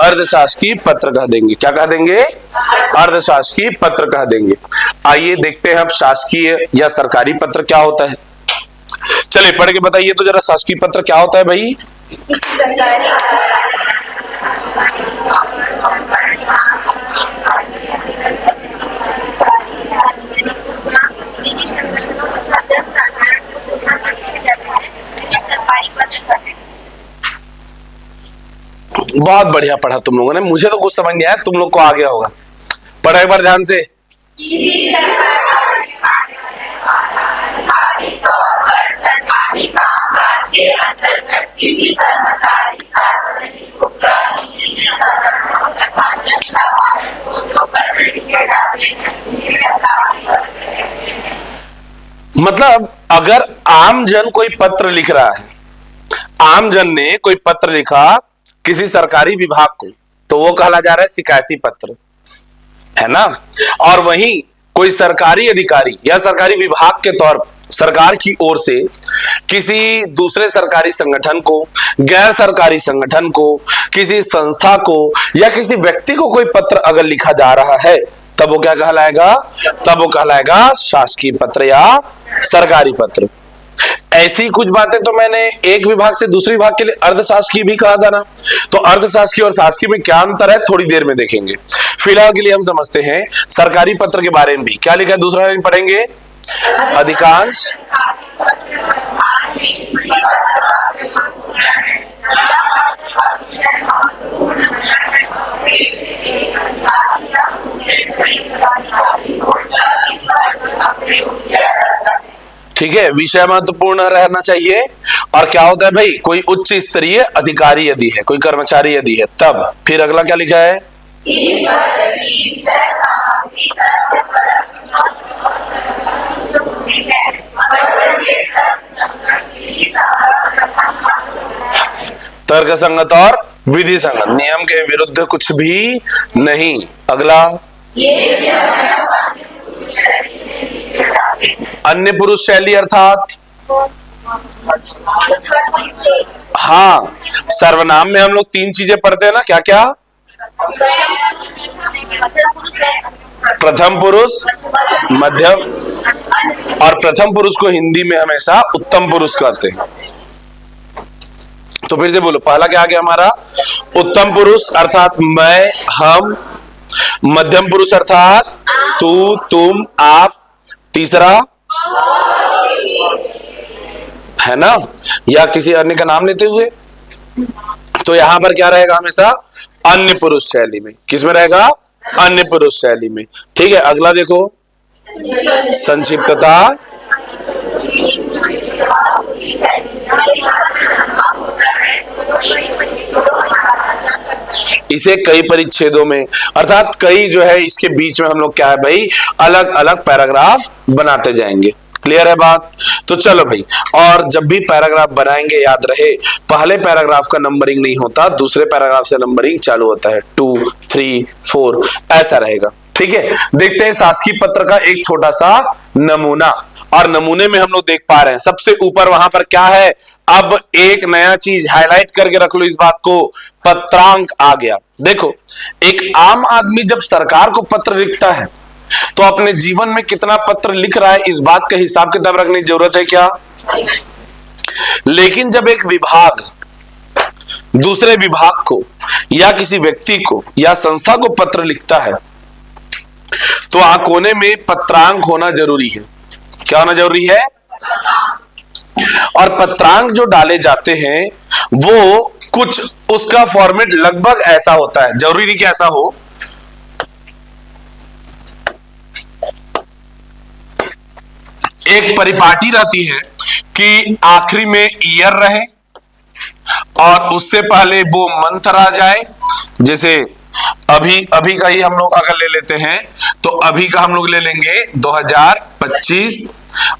अर्धशासकीय पत्र कह देंगे। क्या कह देंगे, अर्धशासकीय पत्र कह देंगे। आइए देखते हैं अब शासकीय या सरकारी पत्र क्या होता है। चलिए पढ़ के बताइए तो जरा, शासकीय पत्र क्या होता है भाई। बहुत बढ़िया पढ़ा तुम लोगों ने, मुझे तो कुछ समझ नहीं आया, तुम लोग को आ गया होगा। पढ़ा एक बार ध्यान से। सरकारी कामकाज के अंतर्गत किसी कर्मचारी सार्वजनिक उपक्रम तथा जनसाधारण को जो पत्र लिखे जाते हैं, मतलब अगर आम जन कोई पत्र लिख रहा है, आम जन ने कोई पत्र लिखा किसी सरकारी विभाग को, तो वो कहला जा रहा है शिकायती पत्र, है ना। और वहीं कोई सरकारी अधिकारी या सरकारी विभाग के तौर सरकार की ओर से किसी दूसरे सरकारी संगठन को, गैर सरकारी संगठन को, किसी संस्था को या किसी व्यक्ति को कोई पत्र अगर लिखा जा रहा है, तब वो क्या कहलाएगा, तब वो कहलाएगा शासकीय पत्र या सरकारी पत्र। ऐसी कुछ बातें तो मैंने एक विभाग से दूसरे विभाग के लिए अर्धशासकीय भी कहा था ना, तो अर्धशासकीय और शासकीय में क्या अंतर है थोड़ी देर में देखेंगे। फिलहाल के लिए हम समझते हैं सरकारी पत्र के बारे में भी। क्या लिखा है, दूसरा लाइन पढ़ेंगे, अधिकांश ठीक है, विषय महत्वपूर्ण रहना चाहिए। और क्या होता है भाई, कोई उच्च स्तरीय अधिकारी यदि है, कोई कर्मचारी यदि है, तब फिर अगला क्या लिखा है, तर्क संगत और विधि संगत, नियम के विरुद्ध कुछ भी नहीं। अगला, अन्य पुरुष शैली अर्थात, हाँ, सर्वनाम में हम लोग 3 चीजें पढ़ते हैं ना, क्या क्या, प्रथम पुरुष, मध्यम, और प्रथम पुरुष को हिंदी में हमेशा उत्तम पुरुष कहते हैं। तो फिर से बोलो, पहला क्या आ गया हमारा, उत्तम पुरुष अर्थात मैं, हम, मध्यम पुरुष अर्थात तू, तुम, आप, तीसरा है ना, या किसी अन्य का नाम लेते हुए। तो यहां पर क्या रहेगा हमेशा, अन्य पुरुष शैली में। किसमें रहेगा, अन्य पुरुष शैली में। ठीक है, अगला देखो, संक्षिप्तता, इसे कई परिच्छेदों में, अर्थात कई जो है इसके बीच में हम लोग क्या है भाई, अलग अलग पैराग्राफ बनाते जाएंगे। क्लियर है बात। तो चलो भाई, और जब भी पैराग्राफ बनाएंगे याद रहे, पहले पैराग्राफ का नंबरिंग नहीं होता, दूसरे पैराग्राफ से नंबरिंग चालू होता है, 2, 3, 4 ऐसा रहेगा। ठीक है, देखते हैं शासकीय पत्र का एक छोटा सा नमूना। और नमूने में हम लोग देख पा रहे हैं सबसे ऊपर वहां पर क्या है, अब एक नया चीज हाईलाइट करके रख लो इस बात को, पत्रांक आ गया। देखो, एक आम आदमी जब सरकार को पत्र लिखता है तो अपने जीवन में कितना पत्र लिख रहा है, इस बात का हिसाब किताब रखने की जरूरत है क्या? लेकिन जब एक विभाग दूसरे विभाग को या किसी व्यक्ति को या संस्था को पत्र लिखता है तो वहां कोने में पत्रांक होना जरूरी है। क्या होना जरूरी है? और पत्रांक जो डाले जाते हैं वो कुछ उसका फॉर्मेट लगभग ऐसा होता है, जरूरी नहीं कि ऐसा हो। एक परिपाटी रहती है कि आखिरी में ईयर रहे और उससे पहले वो मंथ आ जाए। जैसे अभी का ही हम लोग अगर ले लेते हैं तो अभी का हम लोग ले लेंगे 2025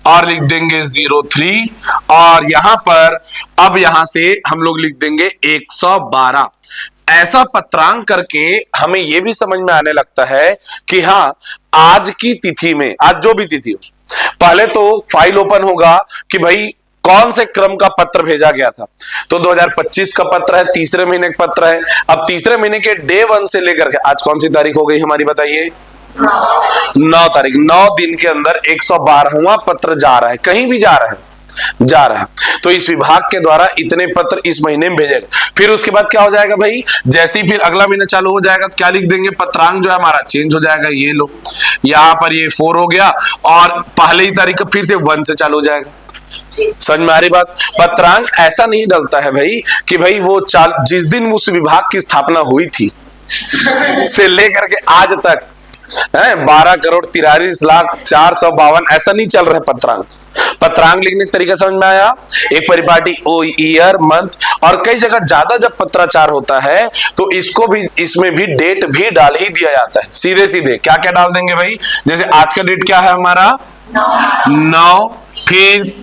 और लिख देंगे 03 और यहां पर अब यहां से हम लोग लिख देंगे 112। ऐसा पत्रांक करके हमें यह भी समझ में आने लगता है कि हाँ, आज की तिथि में, आज जो भी तिथि हो, पहले तो फाइल ओपन होगा कि भाई कौन से क्रम का पत्र भेजा गया था। तो 2025 का पत्र है, तीसरे महीने का पत्र है। अब तीसरे महीने के डे 1 से लेकर के आज कौन सी तारीख हो गई हमारी, बताइए? 9 तारीख। 9 दिन के अंदर 112वां पत्र जा रहा है, कहीं भी जा रहा है। तो इस विभाग के द्वारा इतने पत्र इस महीने में भेजेगा। फिर उसके बाद क्या हो जाएगा भाई, जैसे ही फिर अगला महीना चालू हो जाएगा तो क्या लिख देंगे, पत्रांक जो है हमारा चेंज हो जाएगा। ये लो, यहां पर ये 4 हो गया और पहले ही तारीख फिर से 1 से चालू हो जाएगा। समझ में आ रही बात? पत्रांक ऐसा नहीं डलता है भाई कि भाई वो जिस दिन उस विभाग की स्थापना हुई थी से लेकर के आज तक 12,43,04,52 ऐसा नहीं चल रहा है पत्रांक। पत्रांक लिखने का तरीका समझ में आया? एक परिपाटी ओ, ईयर, मंथ, और कई जगह ज्यादा जब पत्राचार होता है तो इसको भी, इसमें भी डेट भी डाल ही दिया जाता है। सीधे सीधे क्या क्या डाल देंगे भाई, जैसे आज का डेट क्या है हमारा 9, फिर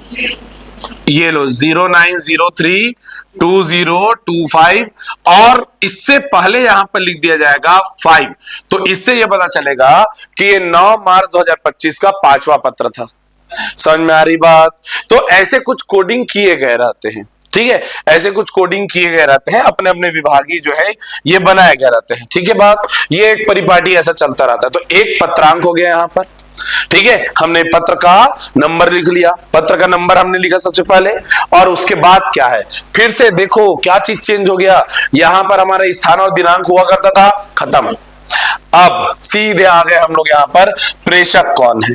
ये लो 09032025 और इससे पहले यहां पर लिख दिया जाएगा 5। तो इससे यह पता चलेगा कि ये 9 मार्च 2025 का 5वां पत्र था। समझ में आ रही बात? तो ऐसे कुछ कोडिंग किए गए रहते हैं। ठीक है, ऐसे कुछ कोडिंग किए गए रहते हैं, अपने अपने विभागीय जो है ये बनाए गए रहते हैं। ठीक है बात, ये एक परिपाटी ऐसा चलता रहता है। तो एक पत्रांक हो गया यहां पर। ठीक है, हमने पत्र का नंबर लिख लिया, पत्र का नंबर हमने लिखा सबसे पहले, और उसके बाद क्या है, फिर से देखो क्या चीज चेंज हो गया। यहां पर हमारा स्थान और दिनांक हुआ करता था, खत्म। अब सीधे आ गए हम लोग यहां पर, प्रेषक कौन है,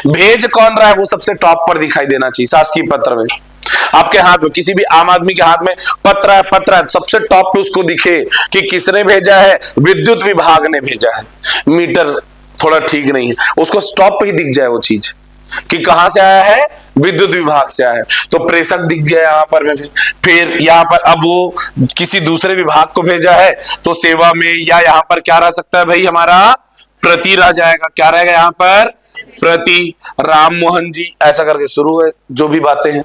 भेज कौन रहा है, वो सबसे टॉप पर दिखाई देना चाहिए शासकीय पत्र में। आपके हाथ में, किसी भी आम आदमी के हाथ में पत्र है, पत्र है, सबसे टॉप पे उसको दिखे कि किसने भेजा है, विद्युत विभाग ने भेजा है, मीटर थोड़ा ठीक नहीं है, उसको स्टॉप पे ही दिख जाए वो चीज कि कहां से आया है, विद्युत विभाग से आया है, तो प्रेषक दिख गया यहां पर में। फिर यहां पर अब वो किसी दूसरे विभाग को भेजा है तो सेवा में, या यहां पर क्या रह सकता है भाई, हमारा प्रति रह जाएगा। क्या रहेगा यहाँ पर, प्रति, राम मोहन जी, ऐसा करके शुरू है जो भी बातें हैं।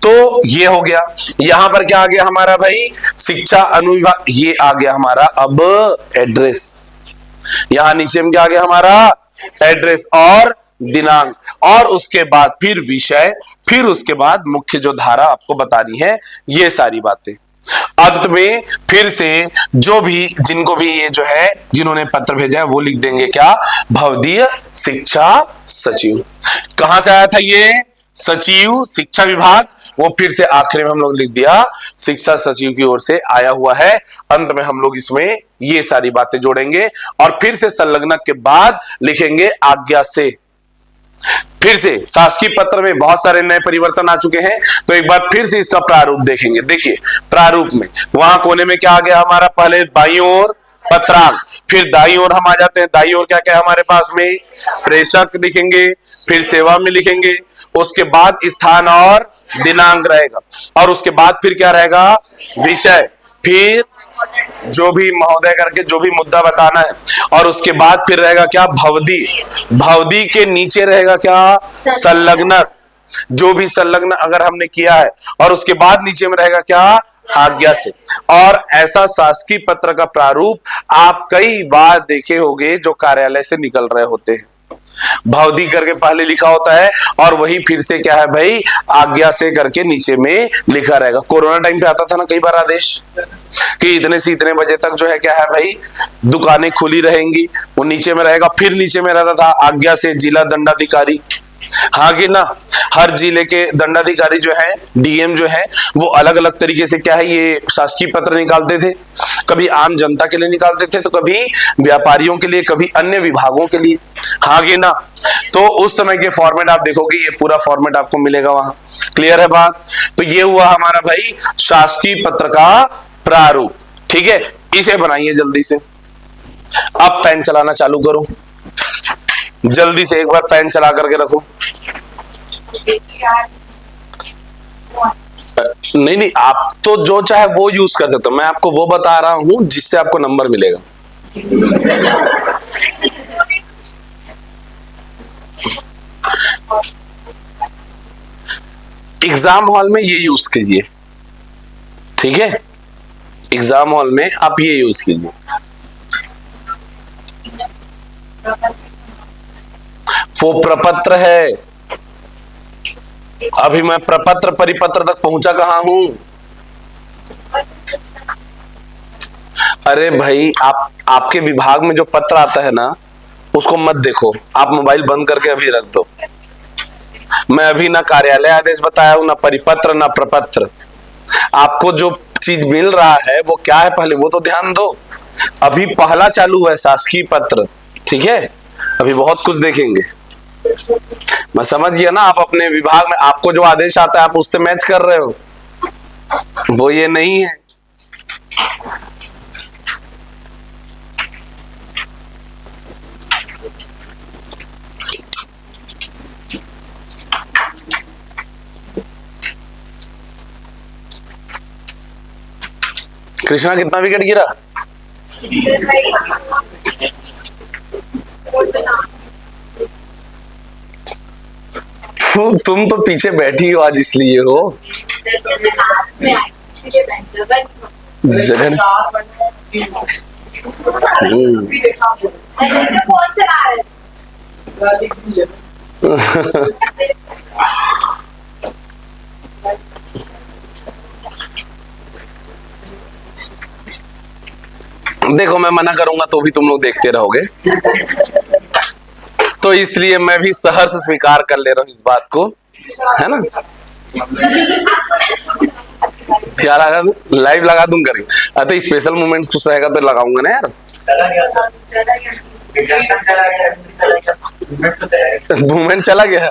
तो ये हो गया। यहां पर क्या आ गया हमारा भाई, शिक्षा अनुविभाग, ये आ गया हमारा अब एड्रेस। यहां नीचे में क्या आ गया हमारा, एड्रेस और दिनांक, और उसके बाद फिर विषय, फिर उसके बाद मुख्य जो धारा आपको बतानी है, ये सारी बातें। अंत में फिर से जो भी, जिनको भी ये जो है, जिन्होंने पत्र भेजा है वो लिख देंगे क्या, भवदीय शिक्षा सचिव। कहां से आया था ये, सचिव, शिक्षा विभाग, वो फिर से आखिर में हम लोग लिख दिया शिक्षा सचिव की ओर से आया हुआ है। अंत में हम लोग इसमें ये सारी बातें जोड़ेंगे और फिर से संलग्नक के बाद लिखेंगे आज्ञा से। फिर से शासकीय पत्र में बहुत सारे नए परिवर्तन आ चुके हैं, तो एक बार फिर से इसका प्रारूप देखेंगे। देखिए प्रारूप में वहां कोने में क्या आ गया हमारा, पहले बाईं ओर पत्रांक, फिर दाईं ओर हम आ जाते हैं। दाईं ओर क्या क्या है हमारे पास में, प्रेषक लिखेंगे, फिर सेवा में लिखेंगे, उसके बाद स्थान और दिनांक रहेगा, और उसके बाद फिर क्या रहेगा, विषय, फिर जो भी महोदय करके जो भी मुद्दा बताना है, और उसके बाद फिर रहेगा क्या, भवदी। भवदी के नीचे रहेगा क्या, संलग्नक, जो भी संलग्न अगर हमने किया है, और उसके बाद नीचे में रहेगा क्या, आज्ञा से। और ऐसा शासकीय पत्र का प्रारूप आप कई बार देखे होंगे जो कार्यालय से निकल रहे होते हैं। भवदी करके पहले लिखा होता है और वही फिर से क्या है भाई, आज्ञा से करके नीचे में लिखा रहेगा। कोरोना टाइम पे आता था ना कई बार आदेश कि इतने से इतने बजे तक जो है क्या है भाई, दुकानें खुली रहेंगी, वो नीचे में रहेगा। फिर नीचे में रहता था आज्ञा से जिला दंडाधिकारी, हाँ कि ना, हर जिले के दंडाधिकारी जो है, डीएम जो है, वो अलग अलग तरीके से क्या है ये शासकीय पत्र निकालते थे। कभी आम जनता के लिए निकालते थे, तो कभी व्यापारियों के लिए, कभी अन्य विभागों के लिए, हाँ कि ना। तो उस समय के फॉर्मेट आप देखोगे, ये पूरा फॉर्मेट आपको मिलेगा वहां। क्लियर है बात। तो ये हुआ हमारा भाई शासकीय पत्र का प्रारूप। ठीक है, इसे बनाइए जल्दी से। अब पेन चलाना चालू करो, जल्दी से एक बार पेन चला करके रखो। नहीं नहीं, आप तो जो चाहे वो यूज कर सकते हो, मैं आपको वो बता रहा हूं जिससे आपको नंबर मिलेगा। एग्जाम हॉल में ये यूज कीजिए, ठीक है, एग्जाम हॉल में आप ये यूज कीजिए। वो प्रपत्र है, अभी मैं प्रपत्र परिपत्र तक पहुंचा कहां हूं। अरे भाई, आपके विभाग में जो पत्र आता है ना, उसको मत देखो, आप मोबाइल बंद करके अभी रख दो। मैं अभी ना कार्यालय आदेश बताया हूं, ना परिपत्र, ना प्रपत्र। आपको जो चीज मिल रहा है वो क्या है पहले वो तो ध्यान दो। अभी पहला चालू है शासकीय पत्र, ठीक है, अभी बहुत कुछ देखेंगे। मैं समझ गया ना, आप अपने विभाग में आपको जो आदेश आता है आप उससे मैच कर रहे हो, वो ये नहीं है। कृष्णा कितना विकेट गिरा? तुम तो पीछे बैठी हो आज, इसलिए हो जगन। देखो मैं मना करूंगा तो भी तुम लोग देखते रहोगे, तो इसलिए मैं भी सहर्ष स्वीकार कर ले रहा हूं इस बात को, है ना। यार लाइव लगा दूं करके, तो स्पेशल मोमेंट्स कुछ रहेगा तो लगाऊंगा ना यार। मूवमेंट चला गया,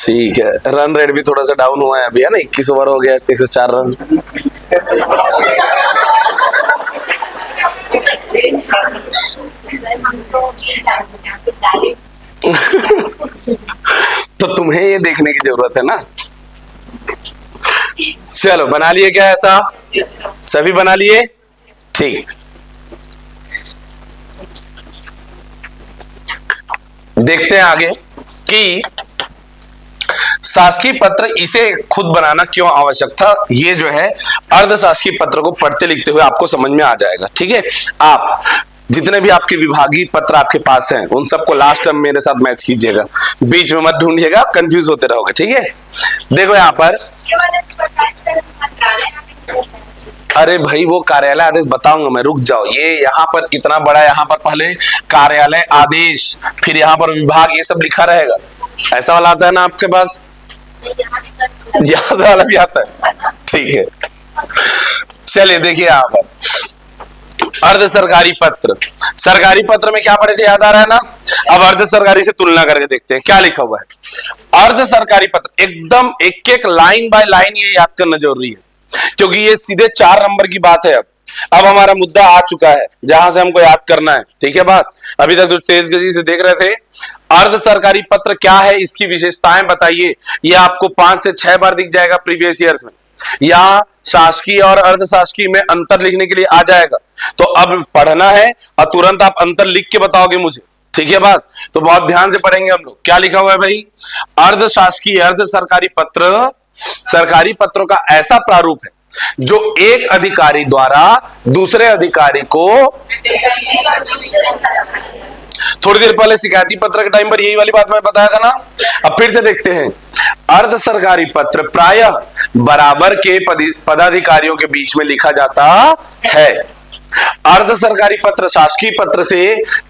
ठीक है, रन रेट भी थोड़ा सा डाउन हुआ है अभी, है ना, 21 ओवर हो गया, 104 रन। तो तुम्हें ये देखने की जरूरत है ना। चलो बना लिए क्या ऐसा? सभी बना लिए? ठीक, देखते हैं आगे कि शासकीय पत्र इसे खुद बनाना क्यों आवश्यक था। ये जो है अर्धशासकीय पत्र को पढ़ते लिखते हुए आपको समझ में आ जाएगा। ठीक है, आप जितने भी आपके विभागीय पत्र आपके पास हैं उन सबको लास्ट टाइम मेरे साथ मैच कीजिएगा, बीच में मत ढूंढिएगा, कंफ्यूज होते रहोगे। ठीक है, देखो यहाँ पर, अरे भाई वो कार्यालय आदेश बताऊंगा मैं, रुक जाओ। ये यहाँ पर इतना बड़ा, यहाँ पर पहले कार्यालय आदेश, फिर यहाँ पर विभाग, ये सब लिखा रहेगा। ऐसा वाला आता है ना आपके पास, यहाँ से वाला भी आता है। ठीक है, चलिए देखिए यहाँ पर अर्ध सरकारी पत्र। सरकारी पत्र में क्या पढ़े थे, याद आ रहा है ना। अब अर्ध सरकारी से तुलना करके देखते हैं क्या लिखा हुआ है। अर्ध सरकारी पत्र एकदम एक एक लाइन बाय लाइन ये याद करना जरूरी है, क्योंकि ये सीधे 4 नंबर की बात है। अब हमारा मुद्दा आ चुका है जहां से हमको याद करना है। ठीक है बात, अभी तक तो तेज गति से देख रहे थे। अर्ध सरकारी पत्र क्या है, इसकी विशेषताएं बताइए। ये आपको 5 से 6 बार दिख जाएगा प्रीवियस ईयर्स में, या शासकीय और अर्ध शासकीय में अंतर लिखने के लिए आ जाएगा। तो अब पढ़ना है और तुरंत आप अंतर लिख के बताओगे मुझे। ठीक है बात, तो बहुत ध्यान से पढ़ेंगे हम लोग। क्या लिखा हुआ है भाई, अर्ध शासकीय अर्ध सरकारी पत्र सरकारी पत्रों का ऐसा प्रारूप है जो एक अधिकारी द्वारा दूसरे अधिकारी को, थोड़ी देर पहले शिकायती पत्र के टाइम पर यही वाली बात मैं बताया था ना। अब फिर से देखते हैं, अर्ध सरकारी पत्र प्रायः बराबर के पदाधिकारियों के बीच में लिखा जाता है। अर्ध सरकारी पत्र शासकीय पत्र से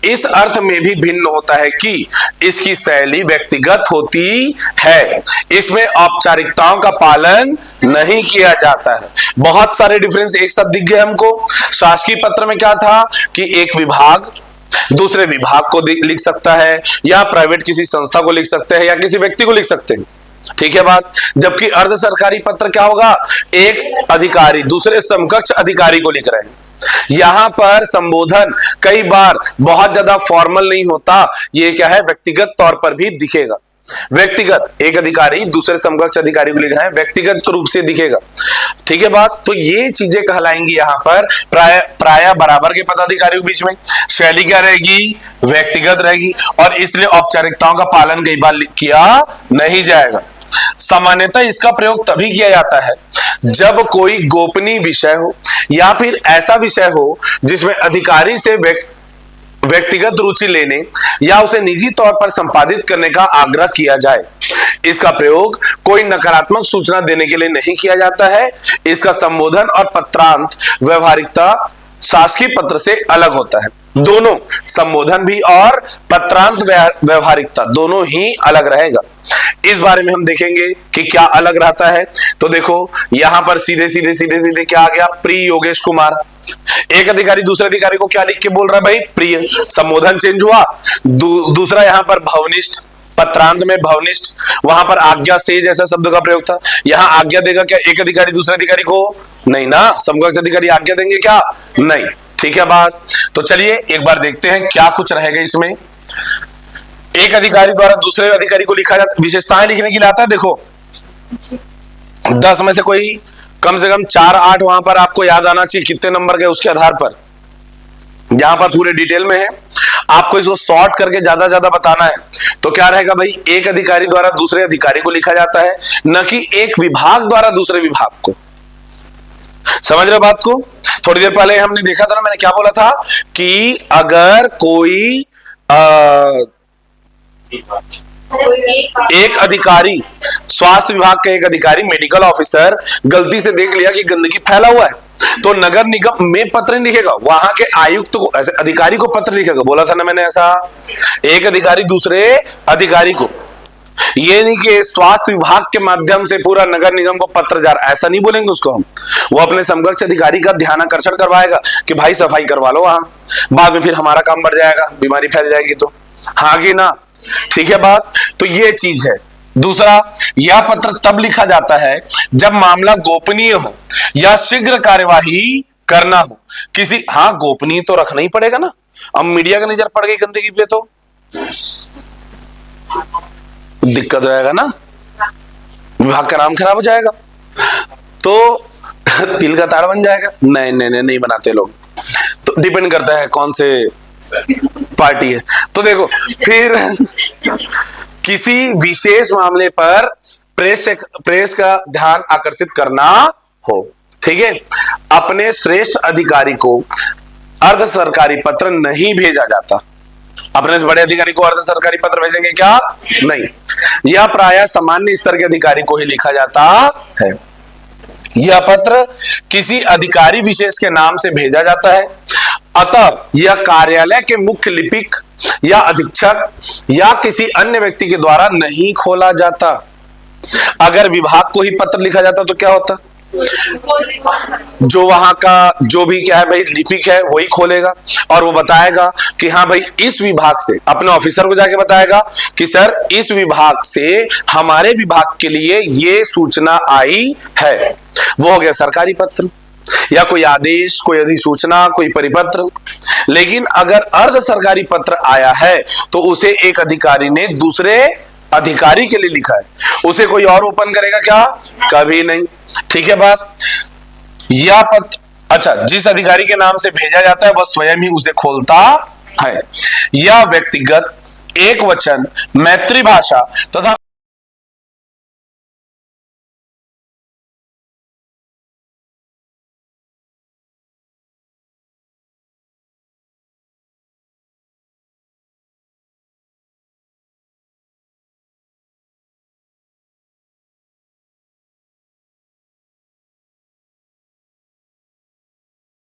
इस अर्थ में भी भिन्न होता है कि इसकी शैली व्यक्तिगत होती है, इसमें औपचारिकताओं का पालन नहीं किया जाता है। बहुत सारे डिफरेंस एक साथ दिख गए हमको। शासकीय पत्र में क्या था कि एक विभाग दूसरे विभाग को लिख सकता है, या प्राइवेट किसी संस्था को लिख सकते हैं, या किसी व्यक्ति को लिख सकते हैं। ठीक है बात, जबकि अर्ध सरकारी पत्र क्या होगा, एक अधिकारी दूसरे समकक्ष अधिकारी को लिख रहे हैं। यहां पर संबोधन कई बार बहुत ज्यादा फॉर्मल नहीं होता, ये क्या है व्यक्तिगत तौर पर भी दिखेगा। व्यक्तिगत, एक अधिकारी दूसरे समकक्ष अधिकारी को लिख रहा है, व्यक्तिगत रूप से दिखेगा। ठीक है बात, तो ये चीजें कहलाएंगी यहां पर प्राय बराबर के पदाधिकारियों के बीच में। शैली क्या रहेगी, व्यक्तिगत रहेगी, और इसलिए औपचारिकताओं का पालन कई बार किया नहीं जाएगा। सामान्यतः इसका प्रयोग तभी किया जाता है जब कोई गोपनीय विषय हो, या फिर ऐसा विषय हो जिसमें अधिकारी से व्यक्तिगत रुचि लेने या उसे निजी तौर पर संपादित करने का आग्रह किया जाए। इसका प्रयोग कोई नकारात्मक सूचना देने के लिए नहीं किया जाता है। इसका संबोधन और पत्रांत व्यवहारिकता शासकीय पत्र से अलग होता है। दोनों, संबोधन भी और पत्रांत व्यवहारिकता दोनों ही अलग रहेगा। इस बारे में हम देखेंगे कि क्या अलग रहता है। तो देखो यहां पर सीधे सीधे सीधे सीधे क्या आ गया, प्रिय योगेश कुमार। एक अधिकारी दूसरे अधिकारी को क्या लिख के बोल रहा है भाई, प्रिय। संबोधन चेंज हुआ। दूसरा यहां पर भवनिष्ठ, पत्रांत में भवनिष्ठ, वहां पर आज्ञा से जैसा शब्द का प्रयोग था। यहां आज्ञा देगा क्या एक अधिकारी दूसरे अधिकारी को, नहीं ना। समकक्ष अधिकारी आज्ञा देंगे क्या, नहीं। ठीक है बात, तो चलिए एक बार देखते हैं क्या कुछ रहेगा इसमें। एक अधिकारी द्वारा दूसरे अधिकारी को लिखा जाता, विशेषताएं लिखने के लिए आता है। देखो 10 में से कोई कम से कम 4-8 वहां पर आपको याद आना चाहिए, कितने नंबर के उसके आधार पर। यहां पर पूरे डिटेल में है, आपको इसको शॉर्ट करके ज्यादा ज्यादा बताना है। तो क्या रहेगा भाई, एक अधिकारी द्वारा दूसरे अधिकारी को लिखा जाता है, न कि एक विभाग द्वारा दूसरे विभाग को। समझ रहे बात को। थोड़ी देर पहले हमने देखा था ना, मैंने क्या बोला था कि अगर कोई एक अधिकारी, स्वास्थ्य विभाग का एक अधिकारी, मेडिकल ऑफिसर गलती से देख लिया कि गंदगी फैला हुआ है, तो नगर निगम में पत्र नहीं लिखेगा, वहां के आयुक्त को, ऐसे अधिकारी को पत्र लिखेगा। बोला था ना मैंने ऐसा, एक अधिकारी दूसरे अधिकारी को। ये नहीं कि स्वास्थ्य विभाग के माध्यम से पूरा नगर निगम को पत्र जा रहा, ऐसा नहीं बोलेंगे उसको हम। वो अपने समकक्ष अधिकारी का ध्यानाकर्षण करवाएगा कि भाई सफाई करवा लो वहां, बाद में फिर हमारा काम बढ़ जाएगा, बीमारी फैल जाएगी तो। हाँ कि ना, ठीक है बात। तो ये चीज है, दूसरा, यह पत्र तब लिखा जाता है जब मामला गोपनीय हो या शीघ्र कार्यवाही करना हो। किसी, हाँ गोपनीय तो रखना ही पड़ेगा ना, अब मीडिया का नजर पड़ गई गंदगी पे तो दिक्कत हो जाएगा ना, विभाग का नाम खराब हो जाएगा, तो तिल का ताड़ बन जाएगा। नहीं नहीं नहीं, नहीं बनाते लोग, तो डिपेंड करता है कौन से पार्टी है। तो देखो फिर किसी विशेष मामले पर प्रेस का ध्यान आकर्षित करना हो, ठीक है, अपने श्रेष्ठ अधिकारी को अर्ध सरकारी पत्र नहीं भेजा जाता। अपने से बड़े अधिकारी को अर्ध सरकारी पत्र भेजेंगे क्या? नहीं, यह प्रायः सामान्य स्तर के अधिकारी को ही लिखा जाता है। यह पत्र किसी अधिकारी विशेष के नाम से भेजा जाता है, अतः यह कार्यालय के मुख्य लिपिक या अधीक्षक या किसी अन्य व्यक्ति के द्वारा नहीं खोला जाता। अगर विभाग को ही पत्र लिखा जाता तो क्या होता? जो वहां का जो भी क्या है भाई लिपिक है वही खोलेगा और वो बताएगा कि हाँ भाई इस विभाग से, अपने ऑफिसर को जाके बताएगा कि सर इस विभाग से हमारे विभाग के लिए ये सूचना आई है। वो हो गया सरकारी पत्र या कोई आदेश, कोई अधिसूचना, कोई परिपत्र। लेकिन अगर अर्ध सरकारी पत्र आया है तो उसे एक अधिकारी ने दूसरे अधिकारी के लिए लिखा है, उसे कोई और ओपन करेगा क्या? कभी नहीं। ठीक है बात। यह पत्र, अच्छा, जिस अधिकारी के नाम से भेजा जाता है वह स्वयं ही उसे खोलता है। यह व्यक्तिगत, एक वचन, मैत्री भाषा तथा